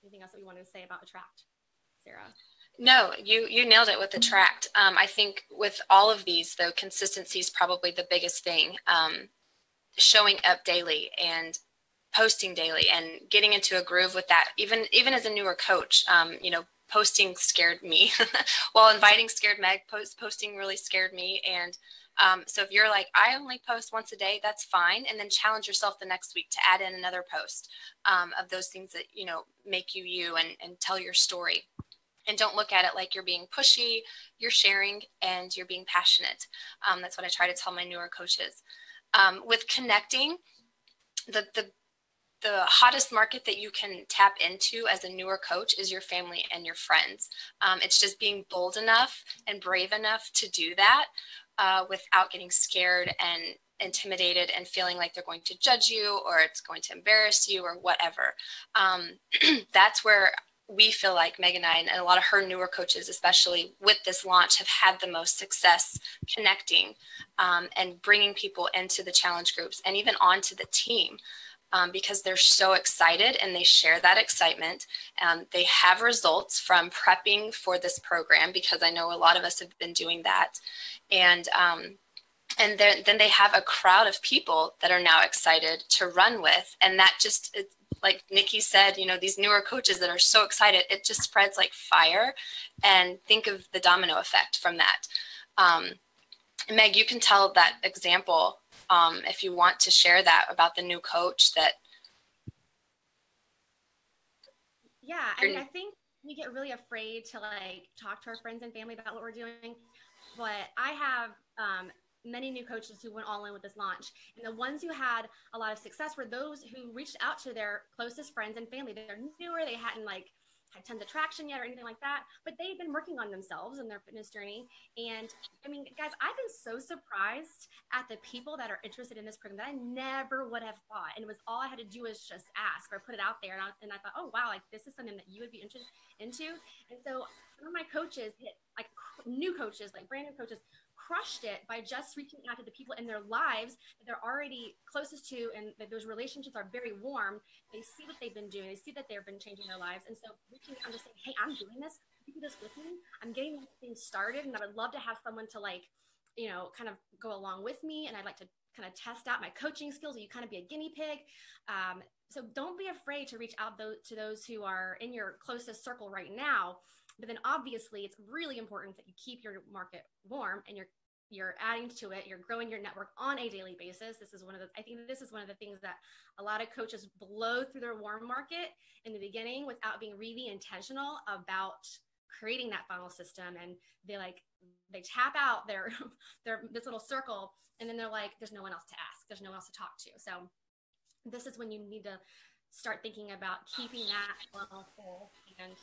anything else that you wanted to say about attract, Sarah? No, you nailed it with attract. I think with all of these, though, consistency is probably the biggest thing. Showing up daily and posting daily and getting into a groove with that. Even as a newer coach, posting scared me. While inviting scared Meg, posting really scared me. And so if you're like, I only post once a day, that's fine. And then challenge yourself the next week to add in another post of those things that, make you you and tell your story. And don't look at it like you're being pushy, you're sharing, and you're being passionate. That's what I try to tell my newer coaches. With connecting, the hottest market that you can tap into as a newer coach is your family and your friends. It's just being bold enough and brave enough to do that without getting scared and intimidated and feeling like they're going to judge you or it's going to embarrass you or whatever. That's where we feel like Meg and I, and a lot of her newer coaches, especially with this launch, have had the most success connecting and bringing people into the challenge groups and even onto the team because they're so excited and they share that excitement. They have results from prepping for this program because I know a lot of us have been doing that. And then they have a crowd of people that are now excited to run with. And that just, like Nikki said, these newer coaches that are so excited, it just spreads like fire. And think of the domino effect from that. Meg, you can tell that example if you want to share that about the new coach that. Yeah, I think we get really afraid to talk to our friends and family about what we're doing. But I have many new coaches who went all in with this launch. And the ones who had a lot of success were those who reached out to their closest friends and family. They're newer, they hadn't had tons of traction yet or anything like that, but they've been working on themselves and their fitness journey. And I mean, guys, I've been so surprised at the people that are interested in this program that I never would have thought. And it was all I had to do was just ask or put it out there. And I thought, oh, wow, this is something that you would be interested into. And so some of my coaches new coaches, brand new coaches, crushed it by just reaching out to the people in their lives that they're already closest to and that those relationships are very warm. They see what they've been doing. They see that they've been changing their lives. And so reaching out and just saying, hey, I'm doing this. You do this with me. I'm getting this thing started. And I would love to have someone to kind of go along with me. And I'd like to kind of test out my coaching skills. You kind of be a guinea pig. So don't be afraid to reach out to those who are in your closest circle right now. But then obviously it's really important that you keep your market warm and you're adding to it. You're growing your network on a daily basis. I think this is one of the things that a lot of coaches blow through their warm market in the beginning without being really intentional about creating that funnel system. And they tap out their this little circle and then they're like, there's no one else to ask. There's no one else to talk to. So this is when you need to start thinking about keeping that funnel full and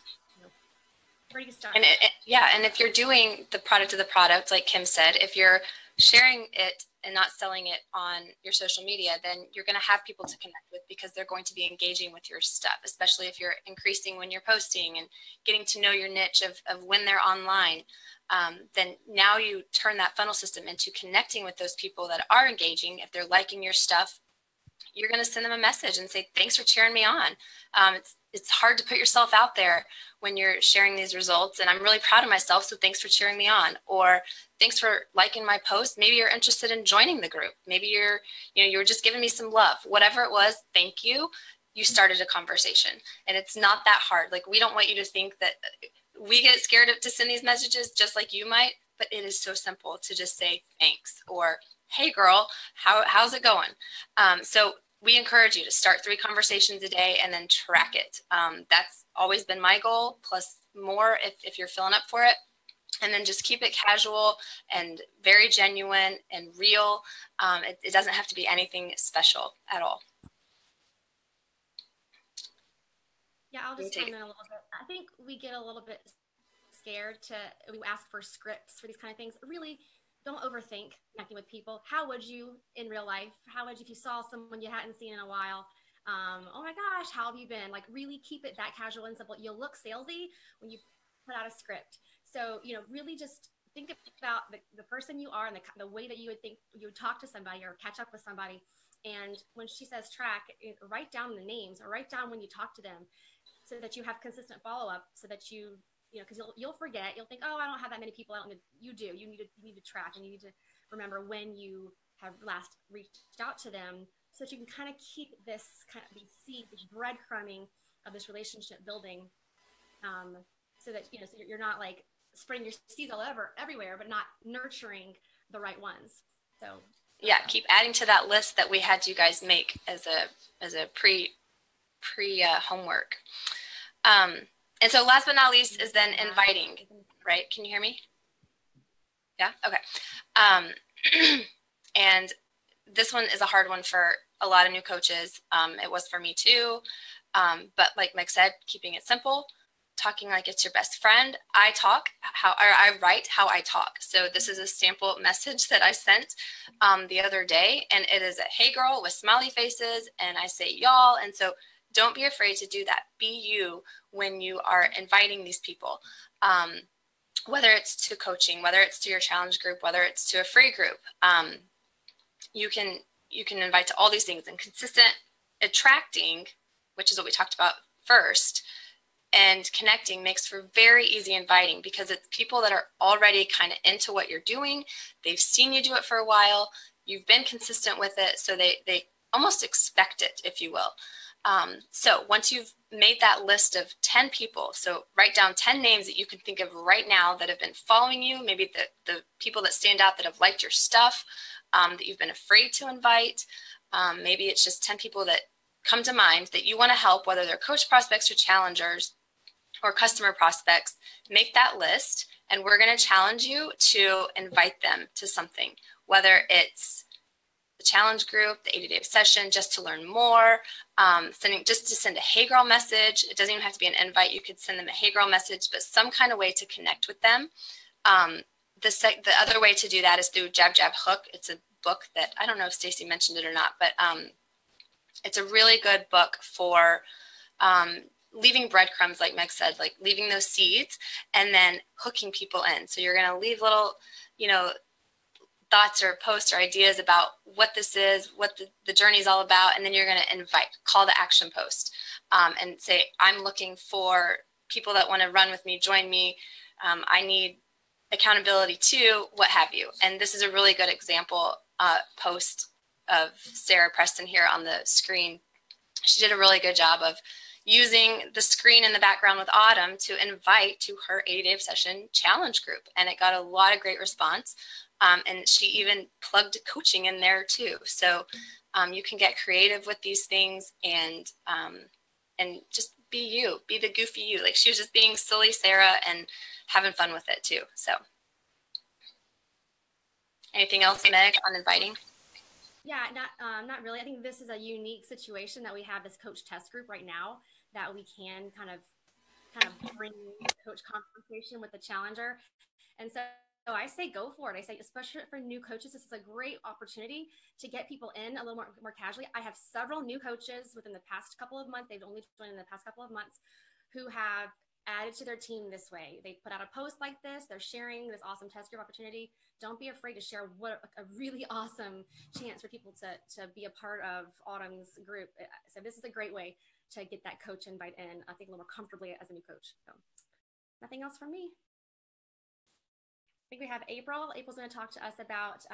where do you start? And if you're doing the product of the product, like Kim said, if you're sharing it and not selling it on your social media, then you're going to have people to connect with because they're going to be engaging with your stuff, especially if you're increasing when you're posting and getting to know your niche of when they're online. Then now you turn that funnel system into connecting with those people that are engaging. If they're liking your stuff, you're going to send them a message and say, thanks for cheering me on. It's hard to put yourself out there when you're sharing these results, and I'm really proud of myself, so thanks for cheering me on. Or thanks for liking my post. Maybe you're interested in joining the group. Maybe you were just giving me some love. Whatever it was, thank you. You started a conversation, and it's not that hard. Like, we don't want you to think that we get scared to send these messages just like you might, but it is so simple to just say thanks, or hey girl, how's it going? So we encourage you to start 3 conversations a day and then track it. That's always been my goal, plus more if you're filling up for it. And then just keep it casual and very genuine and real. It doesn't have to be anything special at all. Yeah, I'll just chime in a little bit. I think we get a little bit scared we ask for scripts for these kind of things. Really, don't overthink connecting with people. How would you in real life? How would you if you saw someone you hadn't seen in a while? Oh my gosh, how have you been? Like, really keep it that casual and simple. You'll look salesy when you put out a script. So, really just think about the person you are and the way that you would think you would talk to somebody or catch up with somebody. And when she says track, write down the names or write down when you talk to them so that you have consistent follow-up, so that because you'll forget, you'll think, oh, I don't have that many people. You do. You need to track, and you need to remember when you have last reached out to them, so that you can kind of keep these seeds, this breadcrumbing of this relationship building, so that so you're not like spreading your seeds all everywhere, but not nurturing the right ones. So yeah, keep adding to that list that we had you guys make as a pre homework. And so last but not least is then inviting, right? Can you hear me? Yeah? Okay. And this one is a hard one for a lot of new coaches. It was for me too. But like Meg said, keeping it simple, talking like it's your best friend. I write how I talk. So this is a sample message that I sent the other day, and it is a hey girl with smiley faces, and I say y'all. And so don't be afraid to do that. Be you when you are inviting these people, whether it's to coaching, whether it's to your challenge group, whether it's to a free group. You can invite to all these things, and consistent attracting, which is what we talked about first, and connecting makes for very easy inviting, because it's people that are already kind of into what you're doing. They've seen you do it for a while. You've been consistent with it. So they almost expect it, if you will. So once you've made that list of 10 people, so write down 10 names that you can think of right now that have been following you, maybe the people that stand out that have liked your stuff, that you've been afraid to invite. Maybe it's just 10 people that come to mind that you want to help, whether they're coach prospects or challengers or customer prospects. Make that list, and we're going to challenge you to invite them to something, whether it's the challenge group, the 80-day session, just to learn more, just to send a hey girl message. It doesn't even have to be an invite. You could send them a hey girl message, but some kind of way to connect with them. The other way to do that is through Jab Jab Hook. It's a book that, I don't know if Stacy mentioned it or not, but it's a really good book for leaving breadcrumbs, like Meg said, like leaving those seeds and then hooking people in. So you're going to leave little, thoughts or posts or ideas about what this is, what the journey is all about, and then you're going to invite, call to action post, and say, I'm looking for people that want to run with me, join me. I need accountability too, what have you. And this is a really good example post of Sarah Preston here on the screen. She did a really good job of using the screen in the background with Autumn to invite to her 80-day session challenge group. And it got a lot of great response. And she even plugged coaching in there too. So you can get creative with these things and just be you, be the goofy you. Like, she was just being silly Sarah and having fun with it too. So anything else, Meg, on inviting? Yeah, not really. I think this is a unique situation that we have this coach test group right now that we can kind of bring the coach conversation with the challenger. And so I say go for it. I say, especially for new coaches, this is a great opportunity to get people in a little more casually. I have several new coaches within the past couple of months. They've only joined in the past couple of months who have added to their team this way. They put out a post like this, they're sharing this awesome test group opportunity. Don't be afraid to share what a really awesome chance for people to be a part of Autumn's group. So this is a great way to get that coach invite in, I think, a little more comfortably as a new coach. So nothing else from me. I think we have April. April's going to talk to us about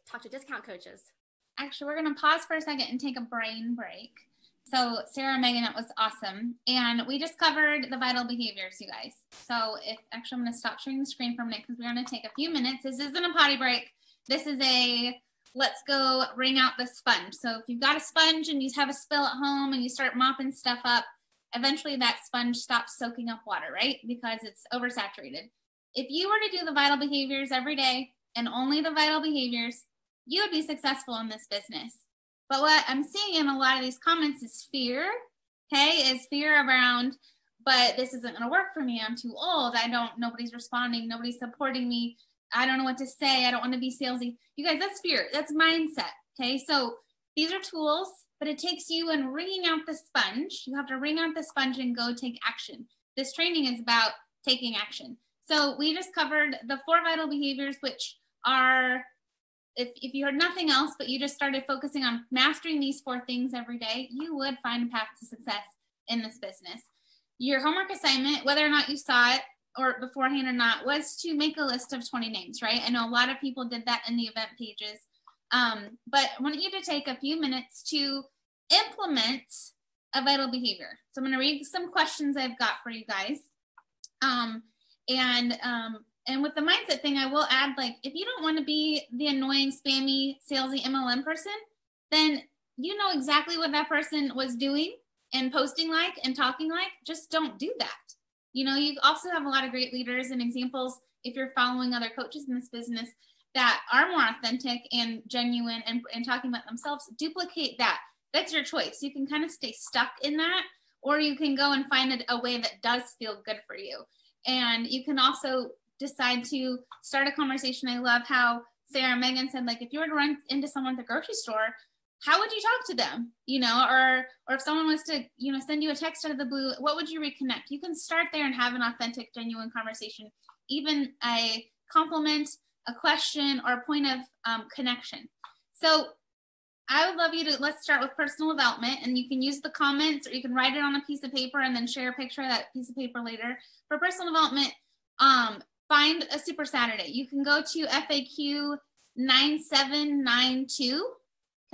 talk to discount coaches. Actually, we're going to pause for a second and take a brain break. So Sarah and Megan, that was awesome. And we just covered the vital behaviors, you guys. So I'm going to stop sharing the screen for a minute because we're going to take a few minutes. This isn't a potty break. This is a let's go wring out the sponge. So if you've got a sponge and you have a spill at home and you start mopping stuff up, eventually that sponge stops soaking up water, right? Because it's oversaturated. If you were to do the vital behaviors every day and only the vital behaviors, you would be successful in this business. But what I'm seeing in a lot of these comments is fear, okay, is fear around, but this isn't going to work for me. I'm too old. Nobody's responding. Nobody's supporting me. I don't know what to say. I don't want to be salesy. You guys, that's fear. That's mindset, okay? So these are tools, but it takes you in wringing out the sponge. You have to wring out the sponge and go take action. This training is about taking action. So we just covered the 4 vital behaviors, which are, if you heard nothing else, but you just started focusing on mastering these 4 things every day, you would find a path to success in this business. Your homework assignment, whether or not you saw it or beforehand or not, was to make a list of 20 names, right? I know a lot of people did that in the event pages. But I want you to take a few minutes to implement a vital behavior. So I'm going to read some questions I've got for you guys. And with the mindset thing, I will add, like, if you don't want to be the annoying, spammy, salesy MLM person, then you know exactly what that person was doing and posting like and talking like. Just don't do that. You know, you also have a lot of great leaders and examples if you're following other coaches in this business that are more authentic and genuine and talking about themselves. Duplicate that. That's your choice. You can kind of stay stuck in that, or you can go and find a way that does feel good for you. And you can also decide to start a conversation. I love how Sarah and Megan said, like, if you were to run into someone at the grocery store, how would you talk to them? You know, or if someone was to, you know, send you a text out of the blue, what would you reconnect? You can start there and have an authentic, genuine conversation, even a compliment, a question, or a point of connection. So I would love you to, let's start with personal development, and you can use the comments, or you can write it on a piece of paper and then share a picture of that piece of paper later. For personal development, find a Super Saturday. You can go to FAQ 9792.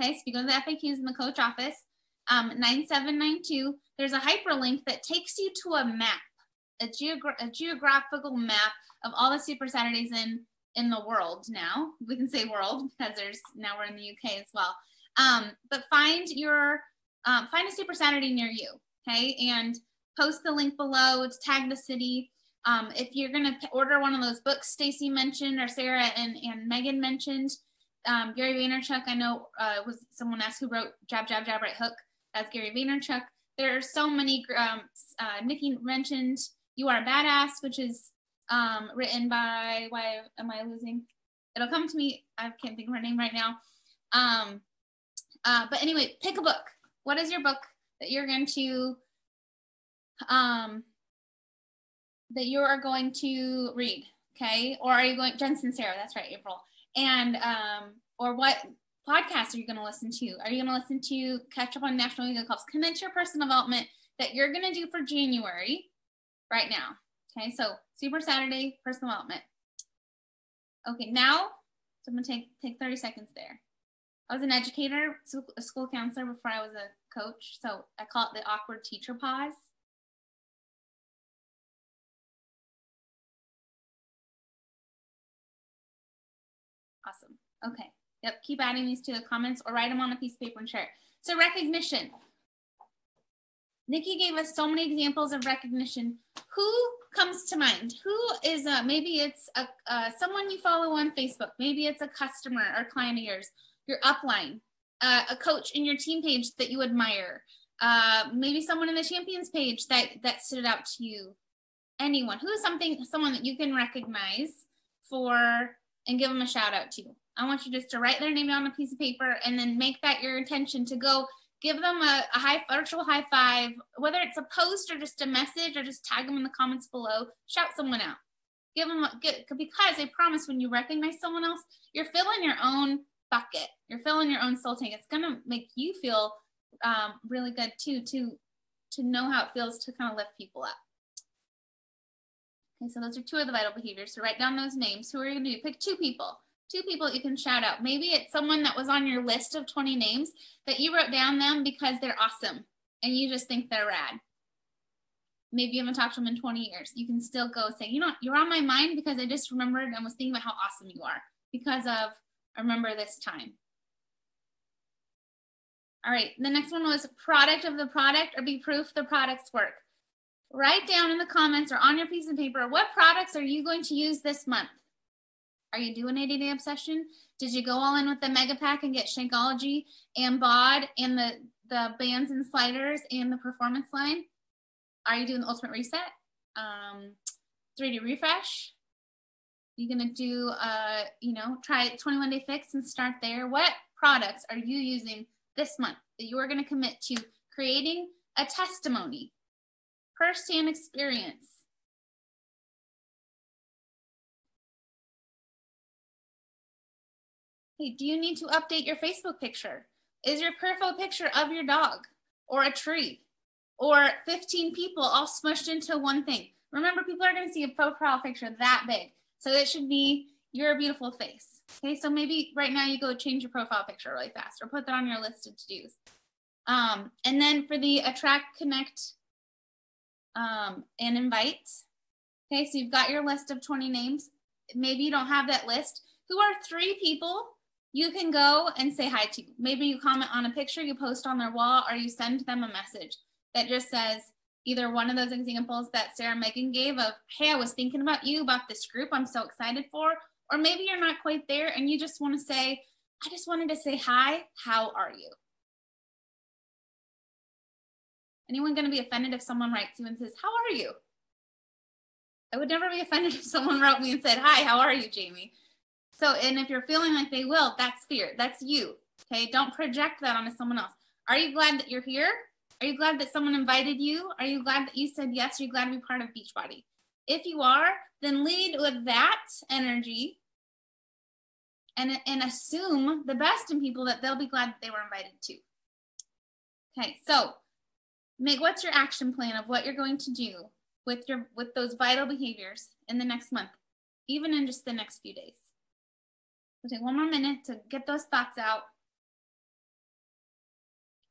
Okay, so if you go to the FAQs in the coach office, 9792, there's a hyperlink that takes you to a map, a geographical map of all the Super Saturdays in the world now. We can say world because now we're in the UK as well. But find a Super Saturday near you, okay? And post the link below to tag the city. If you're gonna order one of those books Stacy mentioned, or Sarah and Megan mentioned, Gary Vaynerchuk, I know was someone else who wrote Jab, Jab, Jab, Right Hook. That's Gary Vaynerchuk. There are so many, Nikki mentioned You Are a Badass, which is written by, why am I losing? It'll come to me. I can't think of her name right now. But anyway, pick a book. What is your book that you're going to, that you are going to read? Okay. Or are you going, Jensen Sarah, that's right, April. And, or what podcast are you going to listen to? Are you going to listen to Catch Up on National Yoga Clubs? Commit your personal development that you're going to do for January right now. Okay, so Super Saturday, personal development. Okay, now, so I'm going to take 30 seconds there. I was an educator, a school counselor before I was a coach, so I call it the awkward teacher pause. Awesome. Okay. Yep. Keep adding these to the comments or write them on a piece of paper and share it. So recognition. Nikki gave us so many examples of recognition. Who comes to mind? Who is maybe it's someone you follow on Facebook. Maybe it's a customer or client of yours, your upline, a coach in your team page that you admire. Maybe someone in the champions page that stood out to you. Anyone. Who is someone that you can recognize for and give them a shout out to. I want you just to write their name down on a piece of paper and then make that your intention to go give them a virtual high five, whether it's a post or just a message, or just tag them in the comments below. Shout someone out. Give them because I promise, when you recognize someone else, you're filling your own bucket. You're filling your own soul tank. It's gonna make you feel really good too, to know how it feels to kind of lift people up. Okay, so those are 2 of the vital behaviors. So write down those names. Who are you gonna do? Pick 2 people. 2 people you can shout out. Maybe it's someone that was on your list of 20 names that you wrote down them because they're awesome and you just think they're rad. Maybe you haven't talked to them in 20 years. You can still go say, you know, you're on my mind because I just remembered and was thinking about how awesome you are because of, I remember this time. All right, the next one was product of the product, or be proof the products work. Write down in the comments or on your piece of paper, what products are you going to use this month? Are you doing 80-day obsession? Did you go all in with the mega pack and get Shakeology and BOD and the bands and sliders and the performance line? Are you doing the ultimate reset? 3D refresh? You gonna do, try 21-day fix and start there? What products are you using this month that you are gonna commit to creating a testimony, first-hand experience? Hey, do you need to update your Facebook picture? Is your profile picture of your dog or a tree or 15 people all smushed into one thing? Remember, people are going to see a profile picture that big. So it should be your beautiful face. Okay, so maybe right now you go change your profile picture really fast or put that on your list of to-dos. And then for the attract, connect, and invite. Okay, so you've got your list of 20 names. Maybe you don't have that list. Who are 3 people you can go and say hi to? Maybe you comment on a picture you post on their wall, or you send them a message that just says either one of those examples that Sarah Megan gave of, hey, I was thinking about you, about this group I'm so excited for. Or maybe you're not quite there and you just want to say, I just wanted to say hi, how are you? Anyone going to be offended if someone writes you and says, how are you? I would never be offended if someone wrote me and said, hi, how are you, Jamie? So, and if you're feeling like they will, that's fear. That's you. Okay. Don't project that onto someone else. Are you glad that you're here? Are you glad that someone invited you? Are you glad that you said yes? Are you glad to be part of Beachbody? If you are, then lead with that energy and assume the best in people, that they'll be glad that they were invited too. Okay. So what's your action plan of what you're going to do with those vital behaviors in the next month, even in just the next few days? We'll take 1 more minute to get those thoughts out.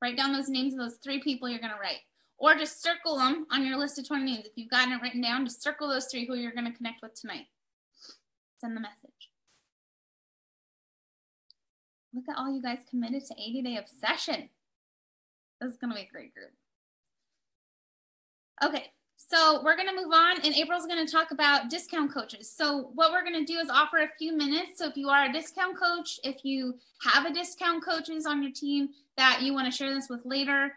Write down those names of those 3 people you're going to write, or just circle them on your list of 20 names. If you've gotten it written down, just circle those 3 who you're going to connect with tonight. Send the message. Look at all you guys committed to 80-day obsession. This is going to be a great group. Okay. So we're going to move on, and April's going to talk about discount coaches. So what we're going to do is offer a few minutes. So if you are a discount coach, if you have a discount coaches on your team that you want to share this with later,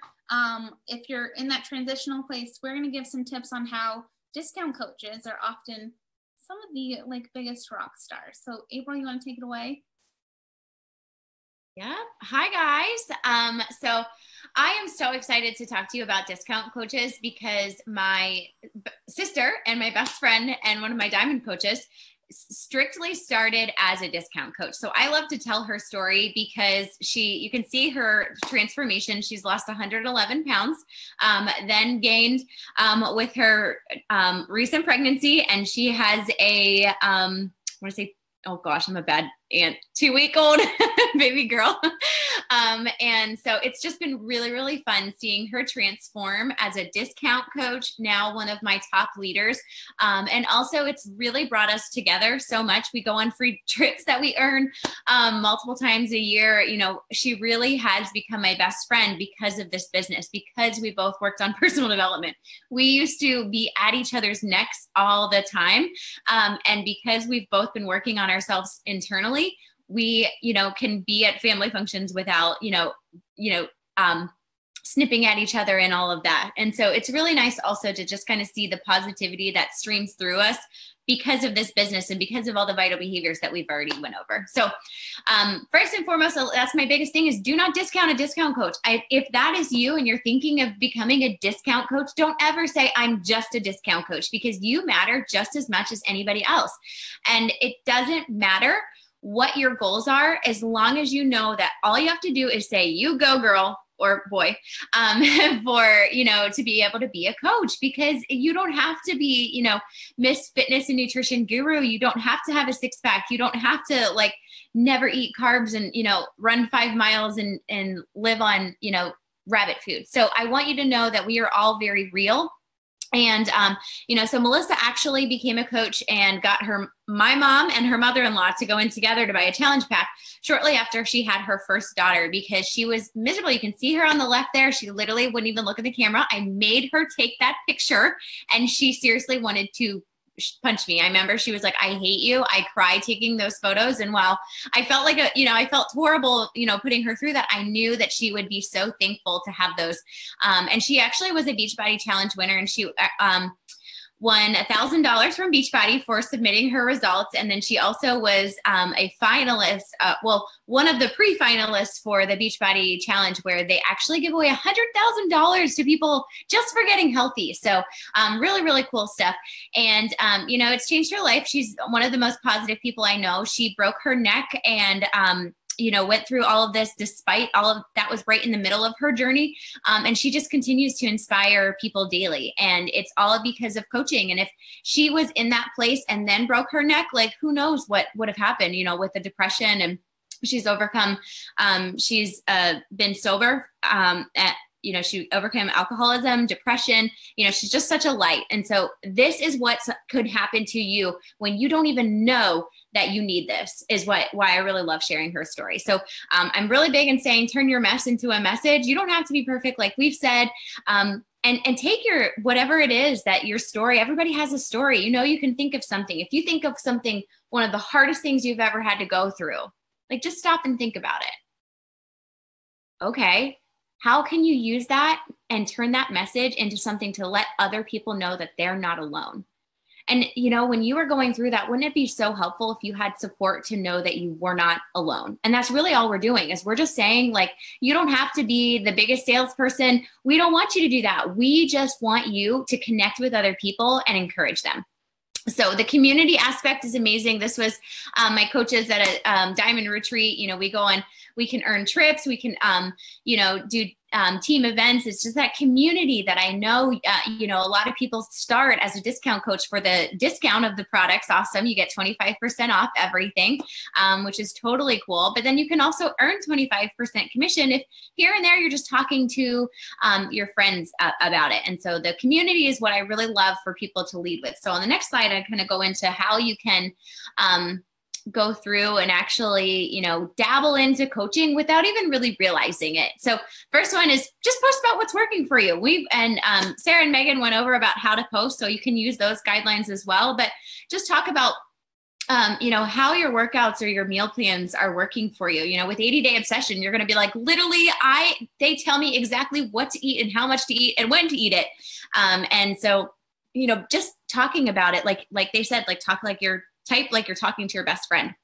if you're in that transitional place, we're going to give some tips on how discount coaches are often some of the biggest rock stars. So April, you want to take it away? Yep. Hi, guys. So I am so excited to talk to you about discount coaches because my sister and my best friend and one of my diamond coaches strictly started as a discount coach. So I love to tell her story because you can see her transformation. She's lost 111 pounds, then gained with her recent pregnancy, and she has a, oh gosh, I'm a bad aunt, 2-week-old baby girl. And so it's just been really, really fun seeing her transform as a discount coach, now one of my top leaders. And also it's really brought us together so much. We go on free trips that we earn multiple times a year. You know, she really has become my best friend because of this business, because we both worked on personal development. We used to be at each other's necks all the time. And because we've both been working on ourselves internally, we, can be at family functions without, snipping at each other and all of that. And so it's really nice also to just kind of see the positivity that streams through us because of this business and because of all the vital behaviors that we've already went over. So first and foremost, that's my biggest thing is do not discount a discount coach. If that is you and you're thinking of becoming a discount coach, don't ever say I'm just a discount coach, because you matter just as much as anybody else. And it doesn't matter what your goals are, as long as you know that all you have to do is say, you go girl, or boy, for, to be able to be a coach, because you don't have to be, Miss Fitness and Nutrition Guru. You don't have to have a 6-pack. You don't have to never eat carbs and, run 5 miles and live on, rabbit food. So I want you to know that we are all very real. And, so Melissa actually became a coach and got my mom and her mother-in-law to go in together to buy a challenge pack shortly after she had her first daughter, because she was miserable. You can see her on the left there. She literally wouldn't even look at the camera. I made her take that picture, and she seriously wanted to punch me. I remember she was like, I hate you. I cried taking those photos. And while I felt like I felt horrible, putting her through that, I knew that she would be so thankful to have those. And she actually was a Beachbody Challenge winner, and she won $1,000 from Beachbody for submitting her results. And then she also was a finalist, one of the pre-finalists for the Beachbody Challenge, where they actually give away $100,000 to people just for getting healthy. So really, really cool stuff. And, it's changed her life. She's one of the most positive people I know. She broke her neck and, went through all of this despite all of that was right in the middle of her journey. And she just continues to inspire people daily. And it's all because of coaching. And if she was in that place and then broke her neck, who knows what would have happened, with the depression. And she's overcome, she's been sober she overcame alcoholism, depression, she's just such a light. And so this is what could happen to you when you don't even know that you need this, is why I really love sharing her story. So I'm really big in saying, turn your mess into a message. You don't have to be perfect, like we've said, and take your, whatever it is that your story, everybody has a story, you can think of something. If you think of something, one of the hardest things you've ever had to go through, just stop and think about it. Okay. How can you use that and turn that message into something to let other people know that they're not alone? And, when you were going through that, wouldn't it be so helpful if you had support to know that you were not alone? And that's really all we're doing, is we're just saying, you don't have to be the biggest salesperson. We don't want you to do that. We just want you to connect with other people and encourage them. So the community aspect is amazing. This was my coaches at a Diamond Retreat. We go on, we can earn trips. We can, do team events. It's just that community that I know, a lot of people start as a discount coach for the discount of the products. Awesome. You get 25% off everything, which is totally cool. But then you can also earn 25% commission if here and there you're just talking to your friends about it. And so the community is what I really love for people to lead with. So on the next slide, I kind of go into how you can go through and actually, dabble into coaching without even really realizing it. So first one is just post about what's working for you. Sarah and Megan went over about how to post, so you can use those guidelines as well, but just talk about how your workouts or your meal plans are working for you. With 80-day obsession, you're going to be like, literally, they tell me exactly what to eat and how much to eat and when to eat it. And so, just talking about it, like they said, talk like you're talking to your best friend.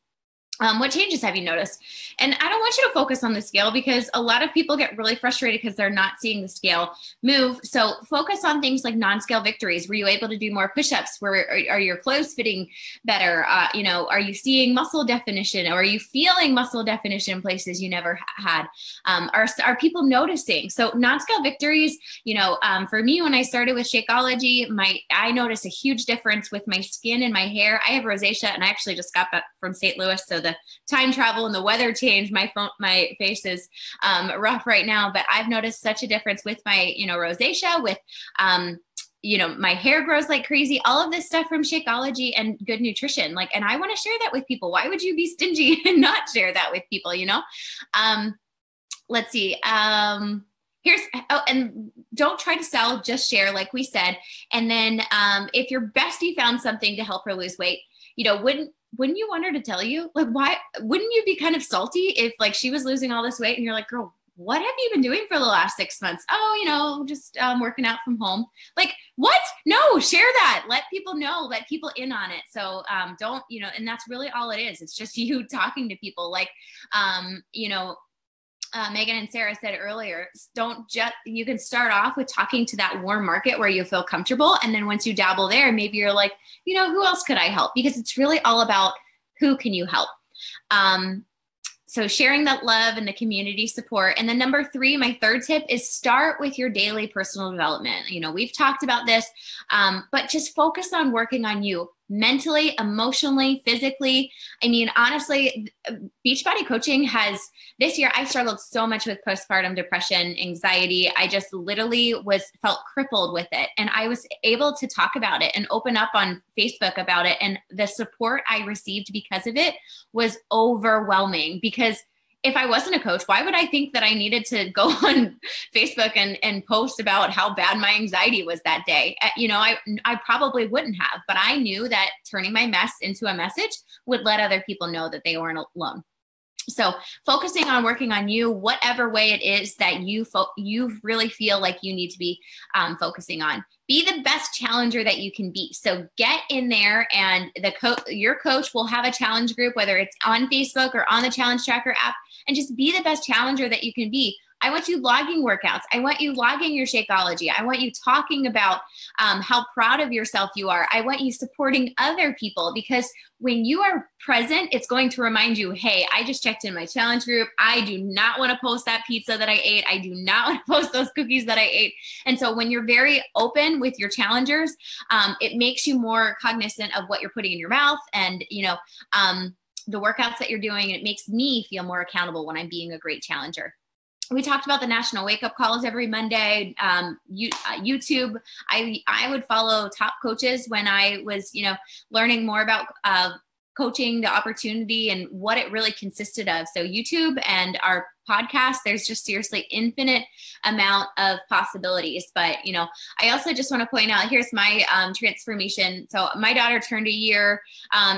What changes have you noticed? And I don't want you to focus on the scale, because a lot of people get really frustrated because they're not seeing the scale move. So focus on things like non-scale victories. Were you able to do more push-ups? Are your clothes fitting better? Are you seeing muscle definition? Or are you feeling muscle definition in places you never had? Are people noticing? So non-scale victories, for me, when I started with Shakeology, I noticed a huge difference with my skin and my hair. I have rosacea, and I actually just got back from St. Louis, so the time travel and the weather change, my face is rough right now, but I've noticed such a difference with my, rosacea, with, my hair grows like crazy, all of this stuff from Shakeology and good nutrition. And I want to share that with people. Why would you be stingy and not share that with people, Let's see. And don't try to sell, just share, like we said. And then if your bestie found something to help her lose weight, wouldn't you want her to tell you? Why wouldn't you be kind of salty if she was losing all this weight and you're like, girl, what have you been doing for the last 6 months? Oh, just working out from home. Like, what? No, share that. Let people know, let people in on it. So don't, and that's really all it is. It's just you talking to people. Like, Megan and Sarah said earlier, you can start off with talking to that warm market where you feel comfortable. And then once you dabble there, maybe you're like, who else could I help? Because it's really all about who can you help? So sharing that love and the community support. And then number 3, my third tip is start with your daily personal development. We've talked about this, but just focus on working on you mentally, emotionally, physically. I mean, honestly, Beachbody coaching this year, I struggled so much with postpartum depression, anxiety. I just literally felt crippled with it. And I was able to talk about it and open up on Facebook about it. And the support I received because of it was overwhelming, because if I wasn't a coach, why would I think that I needed to go on Facebook and post about how bad my anxiety was that day? I probably wouldn't have, but I knew that turning my mess into a message would let other people know that they weren't alone. So focusing on working on you, whatever way it is that you really feel like you need to be focusing on. Be the best challenger that you can be. So get in there, and your coach will have a challenge group, whether it's on Facebook or on the Challenge Tracker app, and just be the best challenger that you can be. I want you logging workouts. I want you logging your Shakeology. I want you talking about how proud of yourself you are. I want you supporting other people, because when you are present, it's going to remind you, hey, I just checked in my challenge group. I do not want to post that pizza that I ate. I do not want to post those cookies that I ate. And so when you're very open with your challengers, it makes you more cognizant of what you're putting in your mouth and, the workouts that you're doing. It makes me feel more accountable when I'm being a great challenger. We talked about the national wake-up calls every Monday. YouTube, I would follow top coaches when I was, learning more about coaching, the opportunity, and what it really consisted of. So YouTube and our podcast, there's just seriously infinite amount of possibilities. But, I also just want to point out, here's my transformation. So my daughter turned a year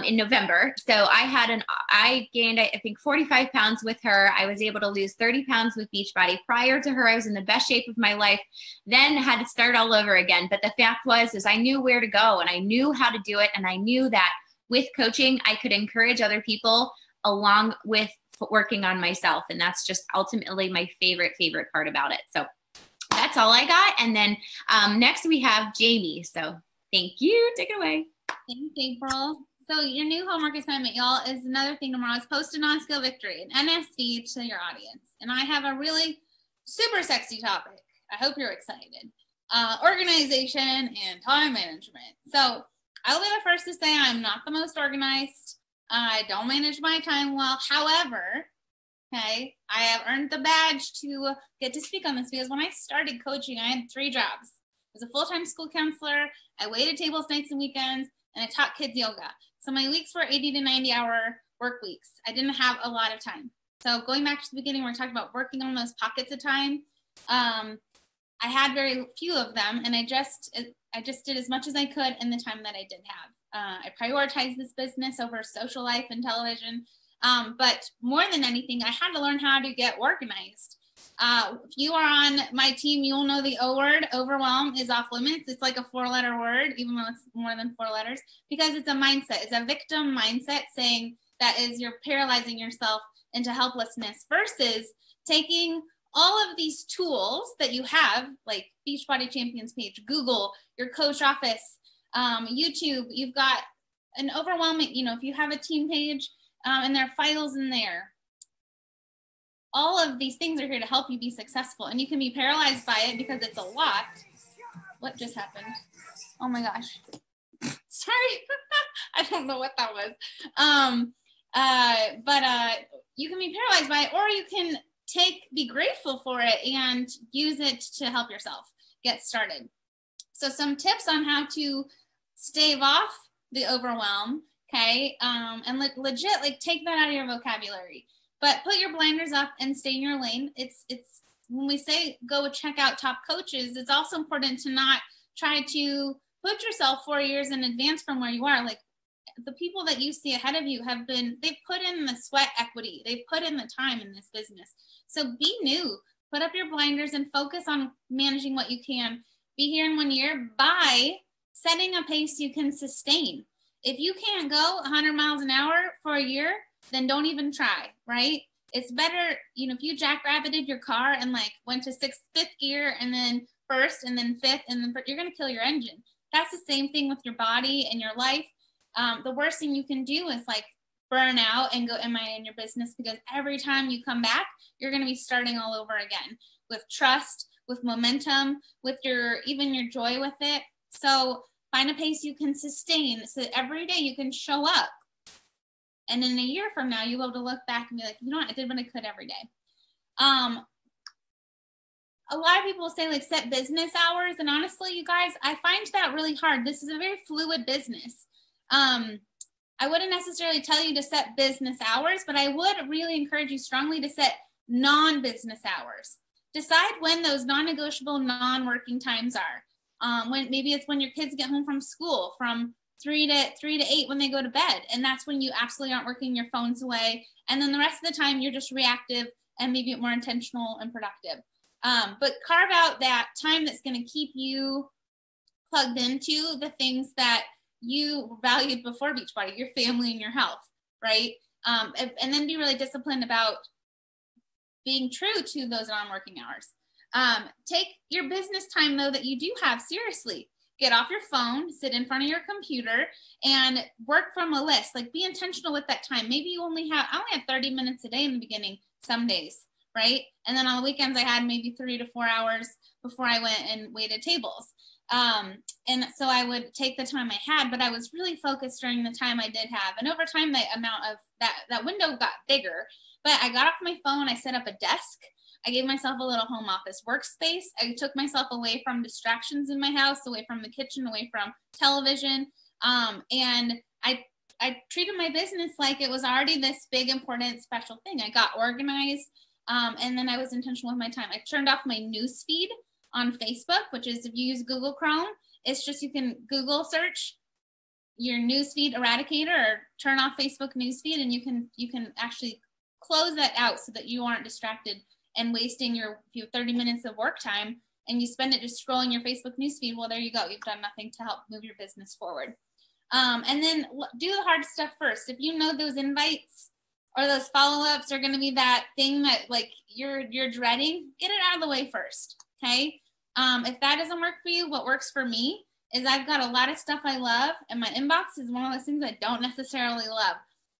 in November. So I gained, I think, 45 pounds with her. I was able to lose 30 pounds with Beachbody. Prior to her, I was in the best shape of my life, then had to start all over again. But the fact is I knew where to go, and I knew how to do it. And I knew that with coaching, I could encourage other people along with working on myself. And that's just ultimately my favorite part about it. So that's all I got. And then next we have Jamie. So thank you. Take it away. Thanks, April. So your new homework assignment, y'all, is another thing tomorrow is post a non-skill victory, an NSV to your audience. And I have a really super sexy topic. I hope you're excited. Organization and time management. So I'll be the first to say I'm not the most organized. I don't manage my time well. However, I have earned the badge to get to speak on this, because when I started coaching, I had 3 jobs. I was a full-time school counselor. I waited tables nights and weekends, and I taught kids yoga. So my weeks were 80 to 90-hour work weeks. I didn't have a lot of time. So going back to the beginning where I talked about working on those pockets of time, I had very few of them, and I just did as much as I could in the time that I did have. I prioritized this business over social life and television. But more than anything, I had to learn how to get organized. If you are on my team, you'll know the O word, overwhelm, is off limits. It's like a 4-letter word, even though it's more than 4 letters, because it's a mindset. It's a victim mindset, saying that is you're paralyzing yourself into helplessness, versus taking all of these tools that you have, like Beachbody Champions page, Google, your coach office, YouTube. You've got an overwhelming, if you have a team page and there are files in there, all of these things are here to help you be successful. And you can be paralyzed by it because it's a lot. What just happened? Oh my gosh. Sorry. I don't know what that was. But you can be paralyzed by it, or you can be grateful for it and use it to help yourself get started. So some tips on how to stave off the overwhelm, and legit, take that out of your vocabulary. But put your blinders up and stay in your lane. It's when we say go check out top coaches, it's also important to not try to put yourself 4 years in advance from where you are. Like, the people that you see ahead of you they've put in the sweat equity. They've put in the time in this business. So be new, put up your blinders and focus on managing what you can. Be here in 1 year by setting a pace you can sustain. If you can't go 100 miles an hour for a year, then don't even try, right? It's better, if you jackrabbited your car and like went to fifth gear and then first and then fifth and then you're going to kill your engine. That's the same thing with your body and your life. The worst thing you can do is like burn out and go MIA in your business, because every time you come back, you're going to be starting all over again with trust, with momentum, with even your joy with it. So find a pace you can sustain so that every day you can show up. And in a year from now, you'll be able to look back and be like, you know what, I did what I could every day. A lot of people say like set business hours. And honestly, you guys, I find that really hard. This is a very fluid business. I wouldn't necessarily tell you to set business hours, but I would really encourage you strongly to set non-business hours. Decide when those non-negotiable, non-working times are. When maybe it's when your kids get home from school, from 3 to 8 when they go to bed, and that's when you absolutely aren't working your phones away. And then the rest of the time you're just reactive and maybe more intentional and productive. But carve out that time that's going to keep you plugged into the things that you valued before Beachbody, your family and your health, right? And then be really disciplined about being true to those non-working hours. Take your business time though that you do have seriously. Get off your phone, sit in front of your computer and work from a list. Like be intentional with that time. Maybe I only have 30 minutes a day in the beginning, some days, right? And then on the weekends I had maybe 3 to 4 hours before I went and waited tables. And so I would take the time I had, but I was really focused during the time I did have. And over time, the amount of that window got bigger, but I got off my phone. I set up a desk. I gave myself a little home office workspace. I took myself away from distractions in my house, away from the kitchen, away from television. And I treated my business like it was already this big, important, special thing. I got organized. And then I was intentional with my time. I turned off my news feed on Facebook, which is if you use Google Chrome, it's just you can Google search your newsfeed eradicator or turn off Facebook newsfeed, and you can actually close that out so that you aren't distracted and wasting your 30 minutes of work time and you spend it just scrolling your Facebook newsfeed. Well, there you go. You've done nothing to help move your business forward. And then do the hard stuff first. If you know those invites or those follow-ups are going to be that thing that like you're dreading, get it out of the way first. Okay. If that doesn't work for you, what works for me is I've got a lot of stuff I love, and my inbox is one of those things I don't necessarily love.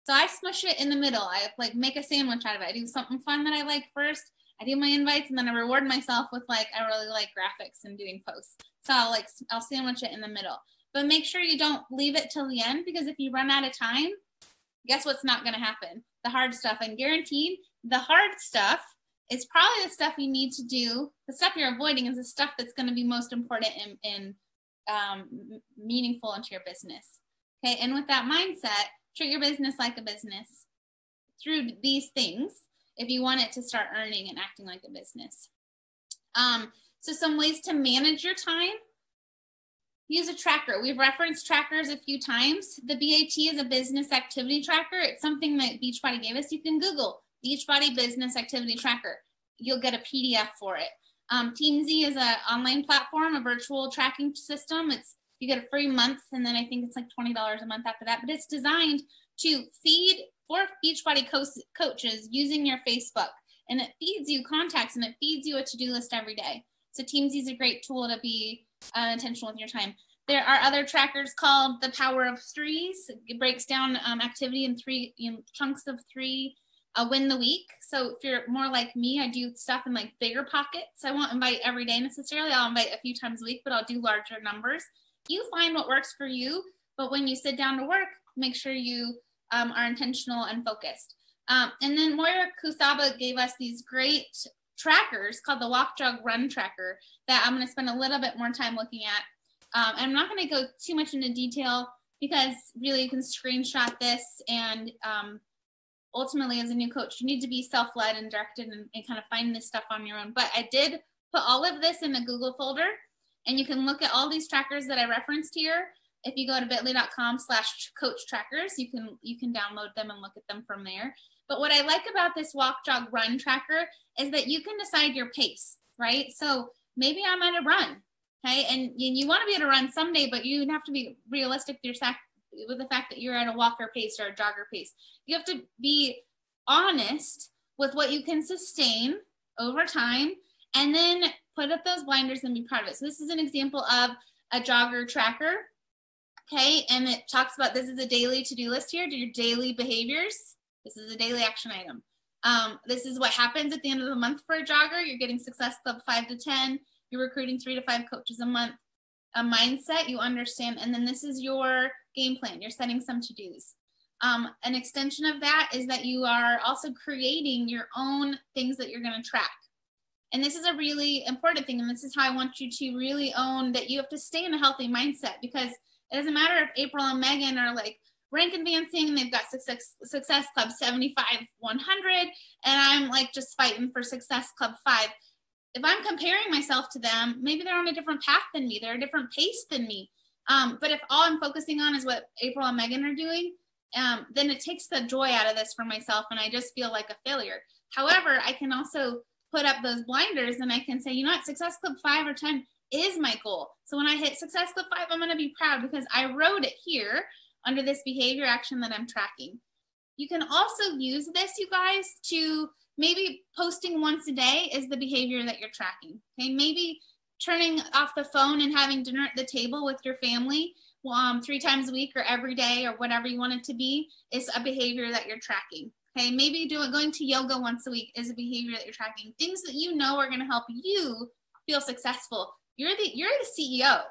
So I smush it in the middle. I like make a sandwich out of it. I do something fun that I like first. I do my invites, and then I reward myself with like, I really like graphics and doing posts. So I'll sandwich it in the middle, but make sure you don't leave it till the end, because if you run out of time, guess what's not going to happen? The hard stuff. And guaranteed the hard stuff is probably the stuff you need to do. The stuff you're avoiding is the stuff that's going to be most important and meaningful into your business. Okay. And with that mindset, treat your business like a business through these things if you want it to start earning and acting like a business. So some ways to manage your time. Use a tracker. We've referenced trackers a few times. The BAT is a business activity tracker. It's something that Beachbody gave us. You can Google Beachbody Business Activity Tracker. You'll get a PDF for it. Teamzy is an online platform, a virtual tracking system. You get a free month, and then I think it's like $20 a month after that. But it's designed to feed for Beachbody coaches using your Facebook, and it feeds you contacts and it feeds you a to-do list every day. So Teamzy is a great tool to be intentional with your time. There are other trackers called the Power of Threes. It breaks down activity in chunks of 3. Win the week. So if you're more like me, I do stuff in like bigger pockets. I won't invite every day necessarily. I'll invite a few times a week, but I'll do larger numbers. You find what works for you, but when you sit down to work, make sure you are intentional and focused. And then Moira Kusaba gave us these great trackers called the Walk, Jog, Run tracker that I'm going to spend a little bit more time looking at. I'm not going to go too much into detail because really you can screenshot this, and ultimately as a new coach, you need to be self-led and directed and kind of find this stuff on your own. But I did put all of this in a Google folder, and you can look at all these trackers that I referenced here If you go to bit.ly.com/coach trackers, you can download them and look at them from there. But what I like about this walk, jog, run tracker is that you can decide your pace, right? So maybe I'm at a run, okay? And you want to be able to run someday, but you have to be realistic with the fact that you're at a walker pace or a jogger pace. You have to be honest with what you can sustain over time, and then put up those blinders and be proud of it. So this is an example of a jogger tracker, okay? And it talks about, this is a daily to-do list here. Do your daily behaviors. This is a daily action item. This is what happens at the end of the month for a jogger. You're getting Success Club 5 to 10. You're recruiting 3 to 5 coaches a month. A mindset, you understand. And then this is your game plan. You're setting some to-dos. An extension of that is that you are also creating your own things that you're going to track. And this is a really important thing. And this is how I want you to really own that you have to stay in a healthy mindset, because it doesn't matter if April and Megan are like rank advancing and they've got Success Club 75, 100, and I'm like just fighting for Success Club 5. If I'm comparing myself to them, maybe they're on a different path than me. They're a different pace than me. But if all I'm focusing on is what April and Megan are doing, then it takes the joy out of this for myself, and I just feel like a failure. However, I can also put up those blinders and I can say, you know what, Success Club 5 or 10 is my goal. So when I hit Success Club 5, I'm going to be proud because I wrote it here under this behavior action that I'm tracking. You can also use this, you guys, to maybe posting once a day is the behavior that you're tracking. Okay, maybe turning off the phone and having dinner at the table with your family 3 times a week or every day or whatever you want it to be is a behavior that you're tracking. Okay, maybe going to yoga once a week is a behavior that you're tracking. Things that you know are going to help you feel successful. You're the CEO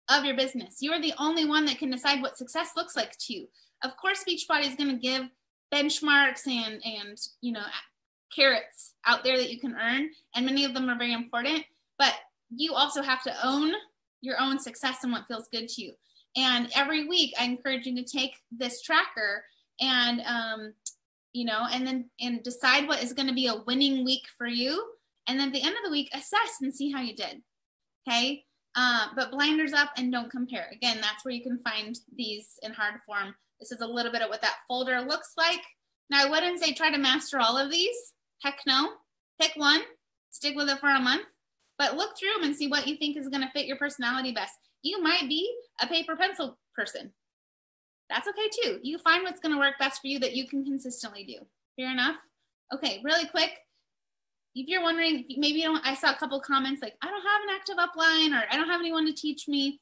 of your business. You're the only one that can decide what success looks like to you. Of course, Beachbody is going to give benchmarks and you know, carrots out there that you can earn, and many of them are very important, but you also have to own your own success and what feels good to you. And every week I encourage you to take this tracker and you know, and decide what is going to be a winning week for you, and then at the end of the week assess and see how you did. Okay, but blinders up and don't compare. Again, that's where you can find these in hard form. This is a little bit of what that folder looks like. Now, I wouldn't say try to master all of these. Heck no. Pick one, stick with it for a month, but look through them and see what you think is going to fit your personality best. You might be a paper pencil person. That's okay too. You find what's going to work best for you that you can consistently do. Fair enough? Okay, really quick. If you're wondering, maybe you don't, I saw a couple comments like, I don't have an active upline, or I don't have anyone to teach me.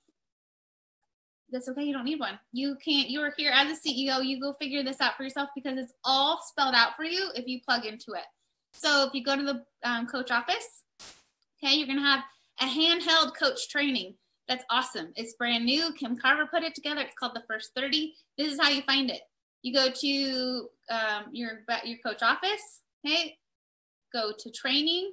That's okay, you don't need one. You are here as a CEO, you go figure this out for yourself because it's all spelled out for you if you plug into it. So if you go to the coach office, okay, you're gonna have a handheld coach training. That's awesome. It's brand new. Kim Carver put it together. It's called the First 30. This is how you find it. You go to your coach office, okay? Go to training.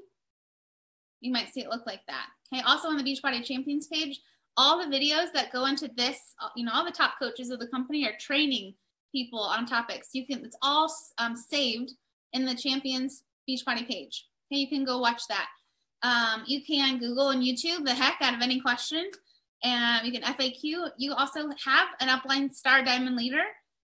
You might see it look like that. Okay. Also on the Beachbody Champions page, all the videos that go into this, you know, all the top coaches of the company are training people on topics. It's all saved in the Champions Beachbody page. Okay. You can go watch that. You can Google and YouTube the heck out of any question. And you can FAQ. You also have an upline star diamond leader.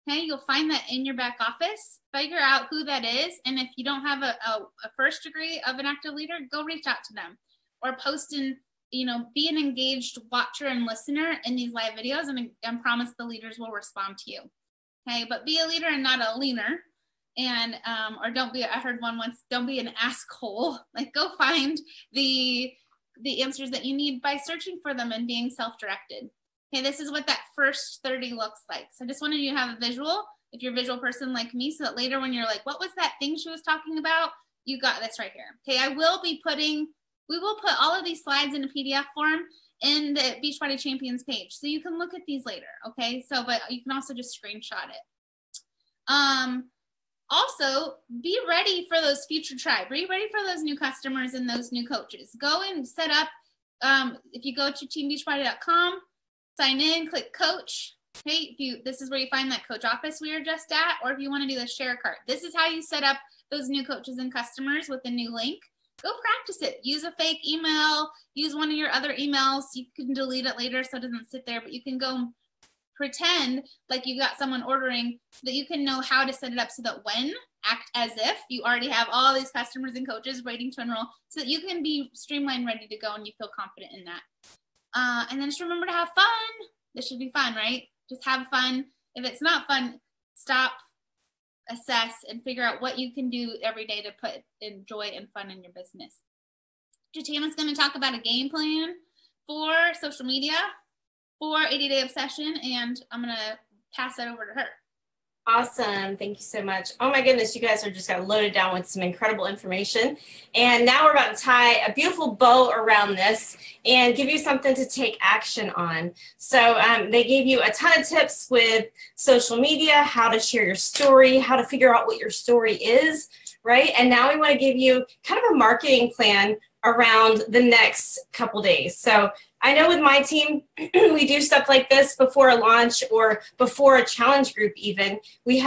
Okay, you'll find that in your back office. Figure out who that is. And if you don't have a first degree of an active leader, go reach out to them or post in, you know, be an engaged watcher and listener in these live videos, and promise the leaders will respond to you. Okay, but be a leader and not a leaner. And, or don't be, I heard one once, don't be an asshole. Like, go find the answers that you need by searching for them and being self-directed. Okay, this is what that first 30 looks like. So I just wanted you to have a visual, if you're a visual person like me, so that later when you're like, what was that thing she was talking about? You got this right here. Okay, we will put all of these slides in a PDF form in the Beachbody Champions page. So you can look at these later, okay? So, but you can also just screenshot it. Also, be ready for those future tribe. Be ready for those new customers and those new coaches. Go and set up, if you go to teambeachbody.com, sign in, click coach. Okay, this is where you find that coach office we were just at, or if you want to do the share cart. This is how you set up those new coaches and customers with the new link. go practice it. Use a fake email, use one of your other emails. You can delete it later so it doesn't sit there, but you can go pretend like you got someone ordering so that you can know how to set it up so that when act as if you already have all these customers and coaches waiting to enroll so that you can be streamlined, ready to go, and you feel confident in that. And then just remember to have fun. This should be fun, right? Just have fun. If it's not fun, stop, assess, and figure out what you can do every day to put in joy and fun in your business. Jatana's going to talk about a game plan for social media for 80-Day Obsession, and I'm going to pass that over to her. Awesome. Thank you so much. Oh my goodness, you guys are just got loaded down with some incredible information. And now we're about to tie a beautiful bow around this and give you something to take action on. So they gave you a ton of tips with social media, how to share your story, how to figure out what your story is, right? And now we want to give you kind of a marketing plan around the next couple days. So I know with my team, we do stuff like this before a launch or before a challenge group even. We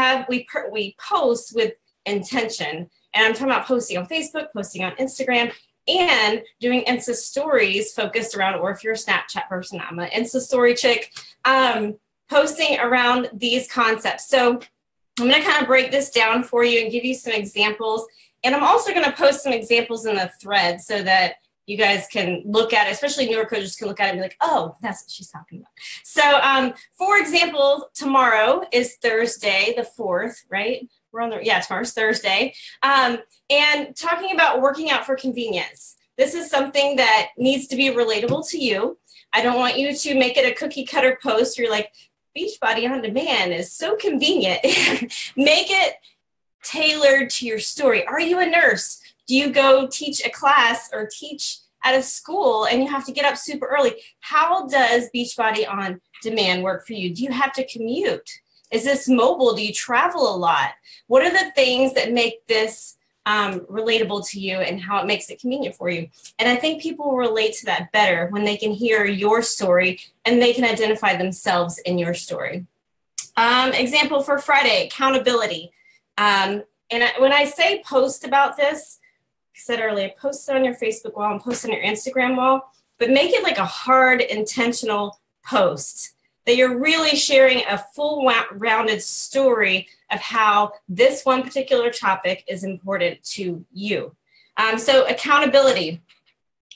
post with intention. And I'm talking about posting on Facebook, posting on Instagram, and doing Insta stories focused around, or if you're a Snapchat person, I'm an Insta story chick, posting around these concepts. So I'm going to kind of break this down for you and give you some examples. And I'm also going to post some examples in the thread so that you guys can look at it, especially newer coaches can look at it and be like, oh, that's what she's talking about. So for example, tomorrow is Thursday, the 4th, right? Tomorrow's Thursday. And talking about working out for convenience. This is something that needs to be relatable to you. I don't want you to make it a cookie cutter post. You're like, Beachbody on Demand is so convenient. Make it tailored to your story. Are you a nurse? Do you go teach a class or teach at a school and you have to get up super early? How does Beachbody on Demand work for you? Do you have to commute? Is this mobile? Do you travel a lot? What are the things that make this relatable to you and how it makes it convenient for you? And I think people will relate to that better when they can hear your story and they can identify themselves in your story. Example for Friday, accountability. And when I say post about this, I said earlier, post it on your Facebook wall and post it on your Instagram wall, but make it like a hard, intentional post that you're really sharing a full rounded story of how this one particular topic is important to you. So accountability.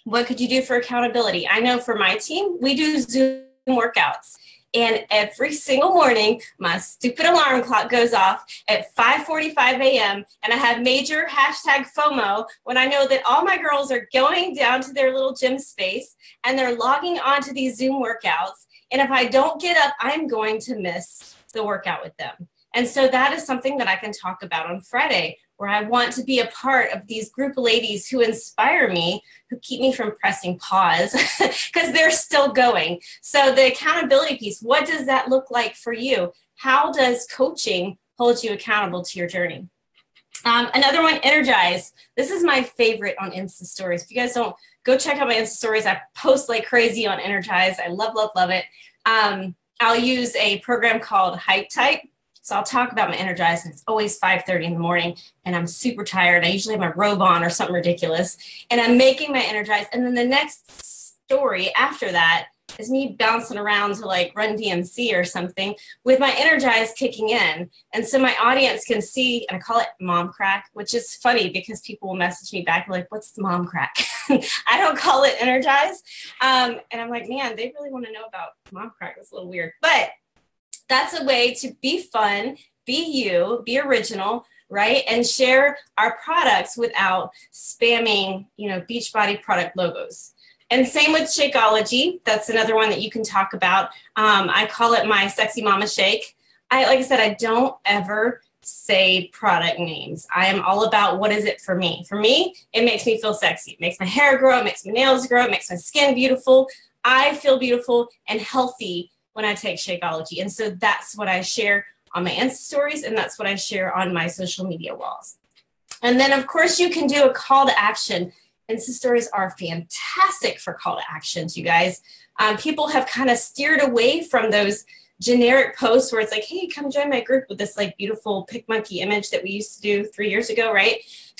What could you do for accountability? I know for my team, we do Zoom workouts. And every single morning, my stupid alarm clock goes off at 5:45 a.m. and I have major #FOMO when I know that all my girls are going down to their little gym space and they're logging on to these Zoom workouts. And if I don't get up, I'm going to miss the workout with them. And so that is something that I can talk about on Friday, where I want to be a part of these group of ladies who inspire me, who keep me from pressing pause because they're still going. So the accountability piece, what does that look like for you? How does coaching hold you accountable to your journey? Another one, energize. This is my favorite on Insta stories. If you guys don't, go check out my Insta stories. I post like crazy on energize. I love, love, love it. I'll use a program called Hype Type. So I'll talk about my energize, and it's always 5:30 in the morning, and I'm super tired. I usually have my robe on or something ridiculous, and I'm making my energize. And then the next story after that is me bouncing around to like Run DMC or something with my energize kicking in. And so my audience can see, and I call it mom crack, which is funny because people will message me back like, what's the mom crack? I don't call it energize. And I'm like, man, they really want to know about mom crack. It's a little weird, but that's a way to be fun, be you, be original, right? And share our products without spamming, Beachbody product logos. And same with Shakeology. That's another one that you can talk about. I call it my sexy mama shake. Like I said, I don't ever say product names. I am all about what is it for me. For me, it makes me feel sexy. It makes my hair grow. It makes my nails grow. It makes my skin beautiful. I feel beautiful and healthy when I take Shakeology. And so that's what I share on my Insta stories, and that's what I share on my social media walls. And then, of course, you can do a call to action. Insta stories are fantastic for call to actions, you guys. People have kind of steered away from those generic posts where it's like, hey, come join my group with this like beautiful PicMonkey image that we used to do 3 years ago, right?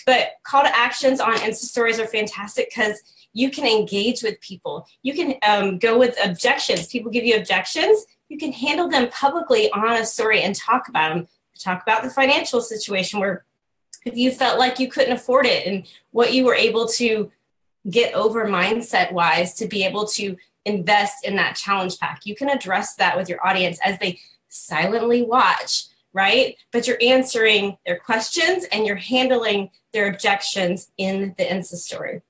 But call to actions on Insta stories are fantastic because you can engage with people. You can go with objections. People give you objections. You can handle them publicly on a story and talk about them. Talk about the financial situation where if you felt like you couldn't afford it and what you were able to get over mindset wise to be able to invest in that challenge pack. You can address that with your audience as they silently watch, right? But you're answering their questions and you're handling their objections in the Insta story.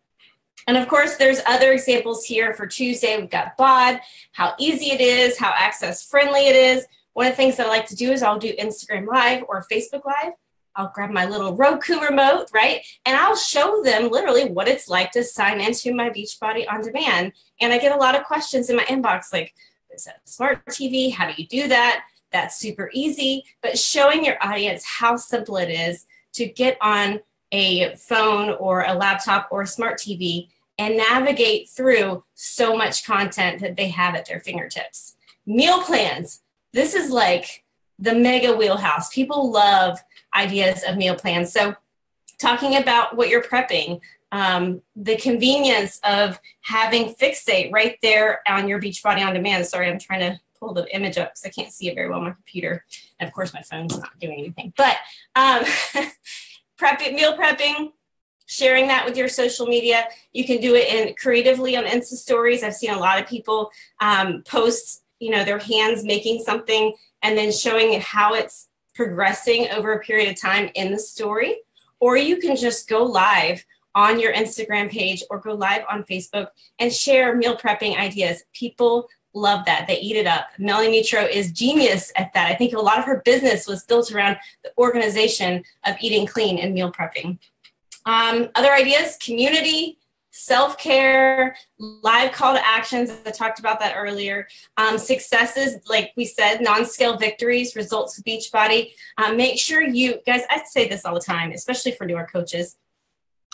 And of course, there's other examples here for Tuesday. We've got BOD, how easy it is, how access friendly it is. One of the things that I like to do is I'll do Instagram Live or Facebook Live. I'll grab my little Roku remote, right? And I'll show them literally what it's like to sign into my Beachbody On Demand. And I get a lot of questions in my inbox like, is that a smart TV? How do you do that? That's super easy. But showing your audience how simple it is to get on a phone or a laptop or a smart TV and navigate through so much content that they have at their fingertips. Meal plans. This is like the mega wheelhouse. People love ideas of meal plans. So talking about what you're prepping, the convenience of having Fixate right there on your Beachbody On Demand. Sorry, I'm trying to pull the image up because I can't see it very well on my computer. And of course, my phone's not doing anything. But meal prepping, sharing that with your social media. You can do it creatively on Insta stories. I've seen a lot of people post, their hands making something and then showing how it's progressing over a period of time in the story. Or you can just go live on your Instagram page or go live on Facebook and share meal prepping ideas. People love that. They eat it up. Melanie Mitro is genius at that. I think a lot of her business was built around the organization of eating clean and meal prepping. Other ideas, community, self-care, live call to actions. I talked about that earlier. Successes, like we said, non-scale victories, results with Beachbody. Make sure you guys, I say this all the time, especially for newer coaches,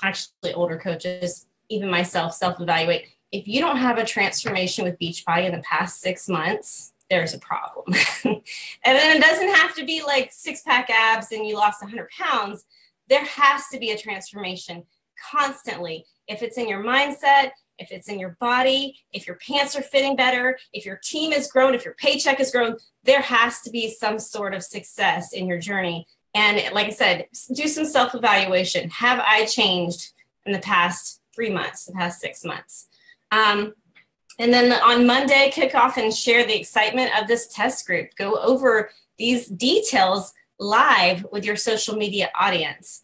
actually older coaches, even myself, self-evaluate. If you don't have a transformation with Beachbody in the past 6 months, there's a problem. And then it doesn't have to be like six-pack abs and you lost 100 pounds. There has to be a transformation constantly. If it's in your mindset, if it's in your body, if your pants are fitting better, if your team has grown, if your paycheck has grown, there has to be some sort of success in your journey. And like I said, do some self-evaluation. Have I changed in the past 3 months, the past 6 months? And then on Monday, kick off and share the excitement of this test group. Go over these details live with your social media audience.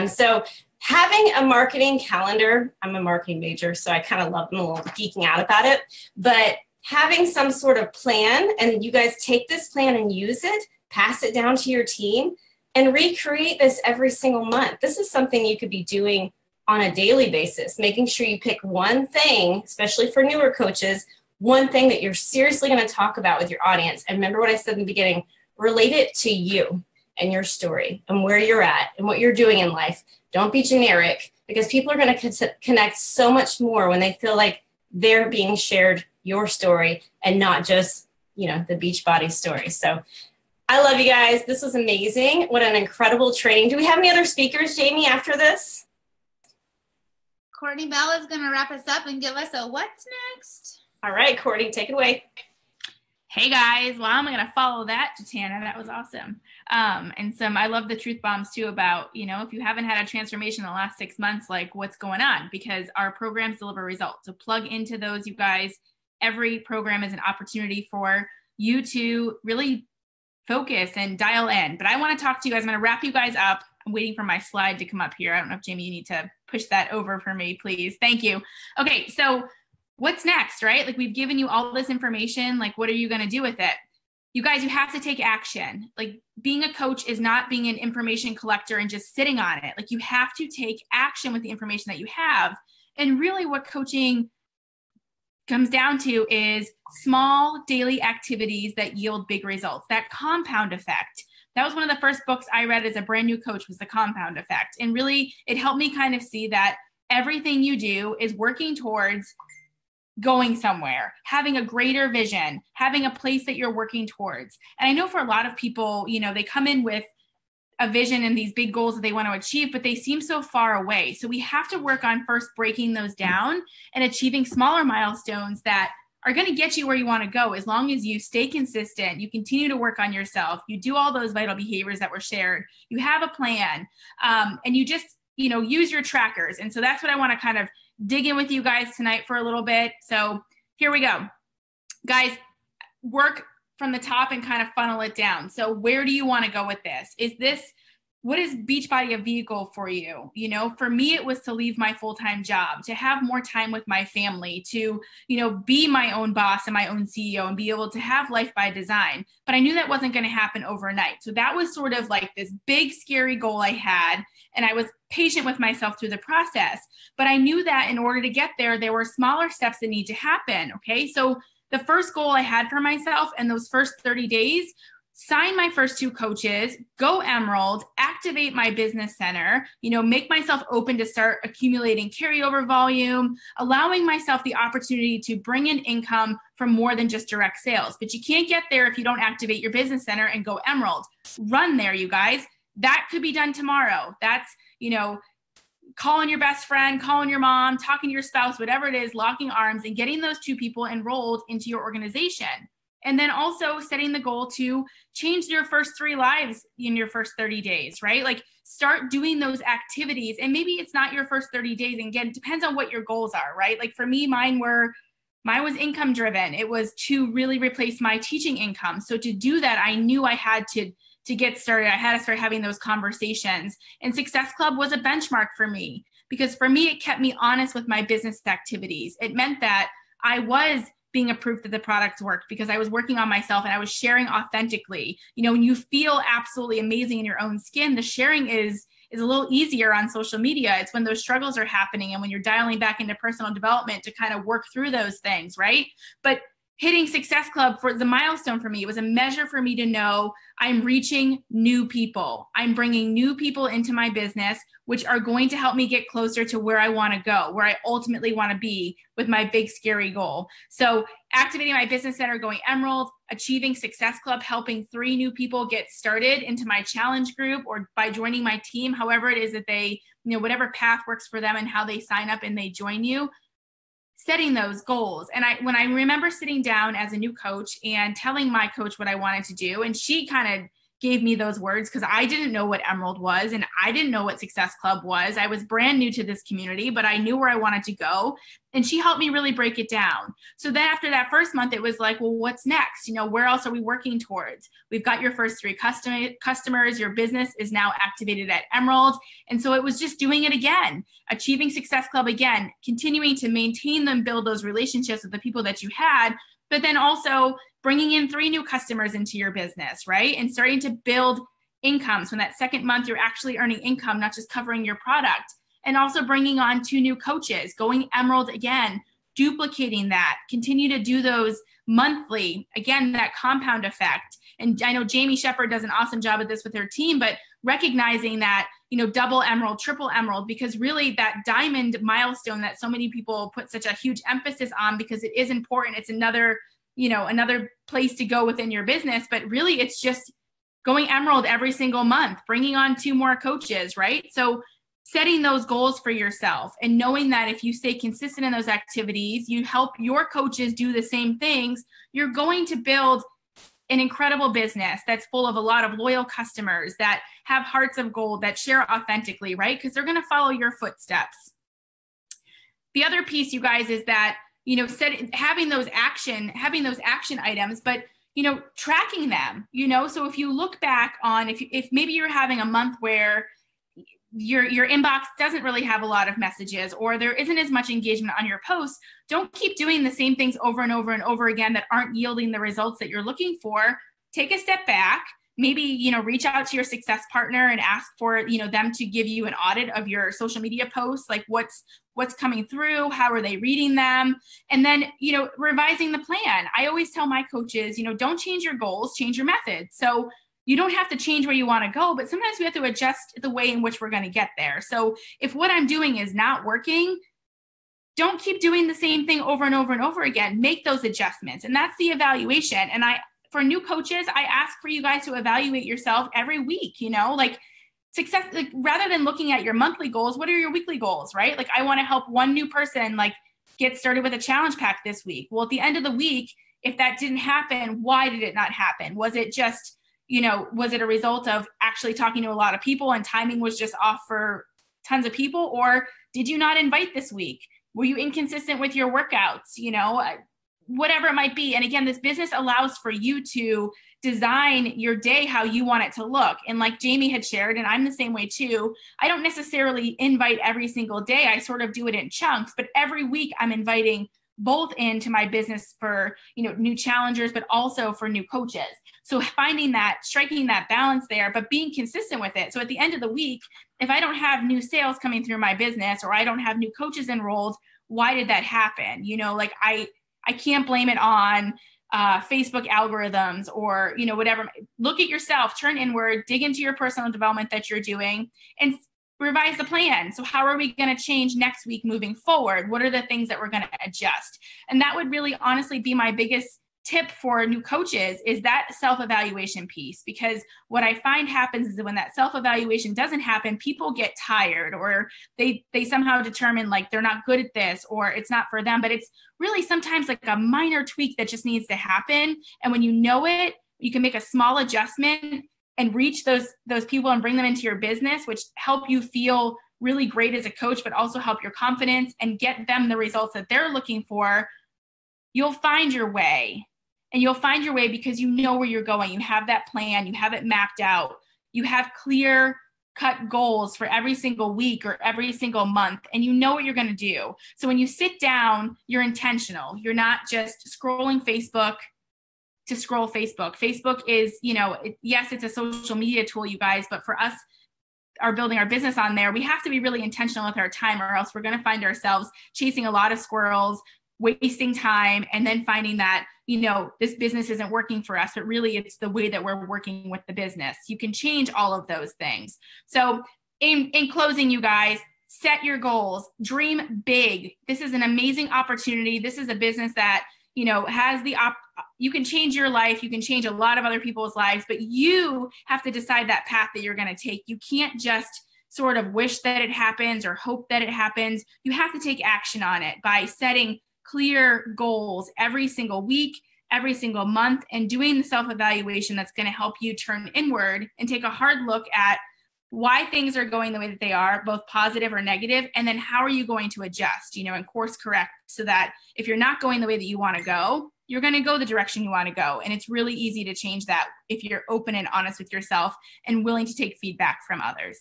So having a marketing calendar, I'm a marketing major, so I kind of love them, a little geeking out about it, but having some sort of plan, and you guys take this plan and use it, pass it down to your team, and recreate this every single month. This is something you could be doing on a daily basis, making sure you pick one thing, especially for newer coaches, one thing that you're seriously going to talk about with your audience. And remember what I said in the beginning, relate it to you and your story and where you're at and what you're doing in life. Don't be generic, because people are going to connect so much more when they feel like they're being shared your story and not just, the Beachbody story. So I love you guys. This was amazing. What an incredible training. Do we have any other speakers, Jamie, after this? Courtney Bell is going to wrap us up and give us a what's next. All right, Courtney, take it away. Hey guys, well, I'm going to follow that, Tana. That was awesome. And I love the truth bombs too about, if you haven't had a transformation in the last 6 months, like what's going on, because our programs deliver results. So plug into those, you guys. Every program is an opportunity for you to really focus and dial in. But I want to talk to you guys. I'm going to wrap you guys up. I'm waiting for my slide to come up here. I don't know if Jamie, you need to push that over for me, please. Thank you. Okay. So what's next, right? Like we've given you all this information. Like, what are you going to do with it? You guys, you have to take action. Like being a coach is not being an information collector and just sitting on it. Like you have to take action with the information that you have. And really what coaching comes down to is small daily activities that yield big results, that compound effect. That was one of the first books I read as a brand new coach, was The Compound Effect. And really it helped me kind of see that everything you do is working towards going somewhere, having a greater vision, having a place that you're working towards. And I know for a lot of people, they come in with a vision and these big goals that they want to achieve, but they seem so far away. So we have to work on first breaking those down and achieving smaller milestones that are going to get you where you want to go. As long as you stay consistent, you continue to work on yourself, you do all those vital behaviors that were shared, you have a plan, and you just, you know, use your trackers. And so that's what I want to kind of dig in with you guys tonight for a little bit. So here we go. Guys, work from the top and kind of funnel it down. So where do you want to go with this? What is Beachbody a vehicle for you? You know, for me, it was to leave my full-time job, to have more time with my family, to, you know, be my own boss and my own CEO and be able to have life by design. But I knew that wasn't going to happen overnight. So that was sort of like this big, scary goal I had. And I was patient with myself through the process. But I knew that in order to get there, there were smaller steps that need to happen. Okay. So the first goal I had for myself in those first 30 days, sign my first 2 coaches, go Emerald, activate my business center, you know, make myself open to start accumulating carryover volume, allowing myself the opportunity to bring in income from more than just direct sales. But you can't get there if you don't activate your business center and go Emerald. Run there, you guys. That could be done tomorrow. That's, you know, calling your best friend, calling your mom, talking to your spouse, whatever it is, locking arms and getting those 2 people enrolled into your organization. And then also setting the goal to change your first 3 lives in your first 30 days, right? Like start doing those activities. And maybe it's not your first 30 days. And again, it depends on what your goals are, right? Like for me, mine was income driven. It was to really replace my teaching income. So to do that, I knew I had to get started. I had to start having those conversations. And Success Club was a benchmark for me because for me, it kept me honest with my business activities. It meant that I was being a proof that the products worked because I was working on myself and I was sharing authentically. You know, when you feel absolutely amazing in your own skin, the sharing is a little easier on social media. It's when those struggles are happening and when you're dialing back into personal development to kind of work through those things, right? But hitting Success Club for the milestone for me, it was a measure for me to know I'm reaching new people. I'm bringing new people into my business, which are going to help me get closer to where I want to go, where I ultimately want to be with my big, scary goal. So activating my business center, going Emerald, achieving Success Club, helping 3 new people get started into my challenge group or by joining my team, however it is that they, you know, whatever path works for them and how they sign up and they join you. Setting those goals. And when I remember sitting down as a new coach and telling my coach what I wanted to do, and she kind of gave me those words because I didn't know what Emerald was and I didn't know what Success Club was. I was brand new to this community, but I knew where I wanted to go. And she helped me really break it down. So then after that first month, it was like, well, what's next? You know, where else are we working towards? We've got your first 3 customers. Your business is now activated at Emerald. And so it was just doing it again, achieving Success Club again, continuing to maintain them, build those relationships with the people that you had, but then also bringing in 3 new customers into your business, right? And starting to build income. So in that second month, you're actually earning income, not just covering your product. And also bringing on 2 new coaches, going Emerald again, duplicating that, continue to do those monthly, again, that compound effect. And I know Jamie Shepard does an awesome job at this with her team, but recognizing that, you know, double Emerald, triple Emerald, because really that diamond milestone that so many people put such a huge emphasis on because it is important. It's another, you know, another place to go within your business, but really it's just going Emerald every single month, bringing on 2 more coaches, right? So setting those goals for yourself and knowing that if you stay consistent in those activities, you help your coaches do the same things, you're going to build an incredible business that's full of a lot of loyal customers that have hearts of gold, that share authentically, right? Because they're going to follow your footsteps. The other piece, you guys, is that, you know, having those action items, but, you know, tracking them, you know, so if you look back on, if maybe you're having a month where your inbox doesn't really have a lot of messages or there isn't as much engagement on your posts, don't keep doing the same things over and over and over again that aren't yielding the results that you're looking for. Take a step back, maybe, you know, reach out to your success partner and ask for, you know, them to give you an audit of your social media posts, like what's coming through, how are they reading them? And then, you know, revising the plan. I always tell my coaches, you know, don't change your goals, change your method. So you don't have to change where you want to go, but sometimes we have to adjust the way in which we're going to get there. So if what I'm doing is not working, don't keep doing the same thing over and over and over again. Make those adjustments. And that's the evaluation. And for new coaches, I ask for you guys to evaluate yourself every week, you know, like success, like rather than looking at your monthly goals, what are your weekly goals, right? Like I want to help one new person like get started with a challenge pack this week. Well, at the end of the week, if that didn't happen, why did it not happen? Was it just, was it a result of actually talking to a lot of people and timing was just off for tons of people? Or did you not invite this week? Were you inconsistent with your workouts? Whatever it might be. And again, this business allows for you to design your day how you want it to look. And like Jamie had shared, and I'm the same way too, I don't necessarily invite every single day. I sort of do it in chunks, but every week I'm inviting both into my business for, new challengers, but also for new coaches. So striking that balance there, but being consistent with it. So at the end of the week, if I don't have new sales coming through my business or I don't have new coaches enrolled, why did that happen? I can't blame it on Facebook algorithms or, whatever. Look at yourself, turn inward, dig into your personal development that you're doing and revise the plan. So how are we going to change next week moving forward? What are the things that we're going to adjust? And that would really honestly be my biggest tip for new coaches is that self-evaluation piece, because what I find happens is that when that self-evaluation doesn't happen, people get tired or they somehow determine like they're not good at this or it's not for them, but it's really sometimes like a minor tweak that just needs to happen. And when you know it, you can make a small adjustment and reach those people and bring them into your business, which help you feel really great as a coach, but also help your confidence and get them the results that they're looking for. You'll find your way. And you'll find your way because you know where you're going. You have that plan. You have it mapped out. You have clear cut goals for every single week or every single month, and you know what you're going to do. So when you sit down, you're intentional. You're not just scrolling Facebook to scroll Facebook. Facebook is, yes, it's a social media tool, you guys, but for us, are building our business on there, we have to be really intentional with our time or else we're going to find ourselves chasing a lot of squirrels, wasting time, and then finding that, this business isn't working for us, but really it's the way that we're working with the business. You can change all of those things. So in closing, you guys, set your goals, dream big. This is an amazing opportunity. This is a business that, has you can change your life. You can change a lot of other people's lives, but you have to decide that path that you're going to take. You can't just sort of wish that it happens or hope that it happens. You have to take action on it by setting clear goals every single week, every single month, and doing the self-evaluation that's going to help you turn inward and take a hard look at why things are going the way that they are, both positive or negative, and then how are you going to adjust, and course correct so that if you're not going the way that you want to go, you're going to go the direction you want to go. And it's really easy to change that if you're open and honest with yourself and willing to take feedback from others.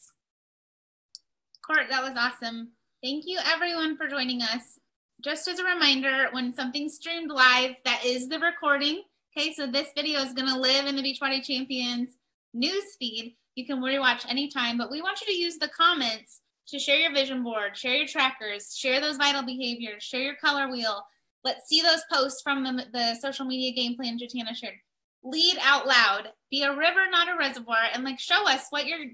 Court, that was awesome. Thank you everyone for joining us. Just as a reminder, when something's streamed live, that is the recording. Okay, so this video is going to live in the Beachbody Champions news feed. You can rewatch anytime, but we want you to use the comments to share your vision board, share your trackers, share those vital behaviors, share your color wheel. Let's see those posts from the social media game plan Jatana shared. Lead out loud, be a river, not a reservoir, and show us what you're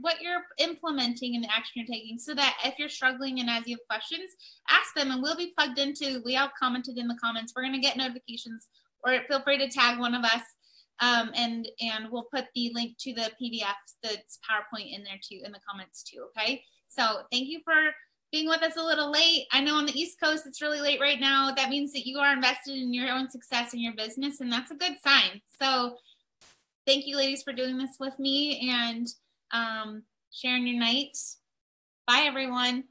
implementing and the action you're taking so that if you're struggling and as you have questions, ask them and we'll be plugged into, we all commented in the comments, we're going to get notifications, or feel free to tag one of us and we'll put the link to the PDF, that's PowerPoint in there too, in the comments too, okay? So thank you for being with us a little late. I know on the East Coast, it's really late right now. That means that you are invested in your own success in your business, and that's a good sign. So thank you, ladies, for doing this with me and sharing your night. Bye, everyone.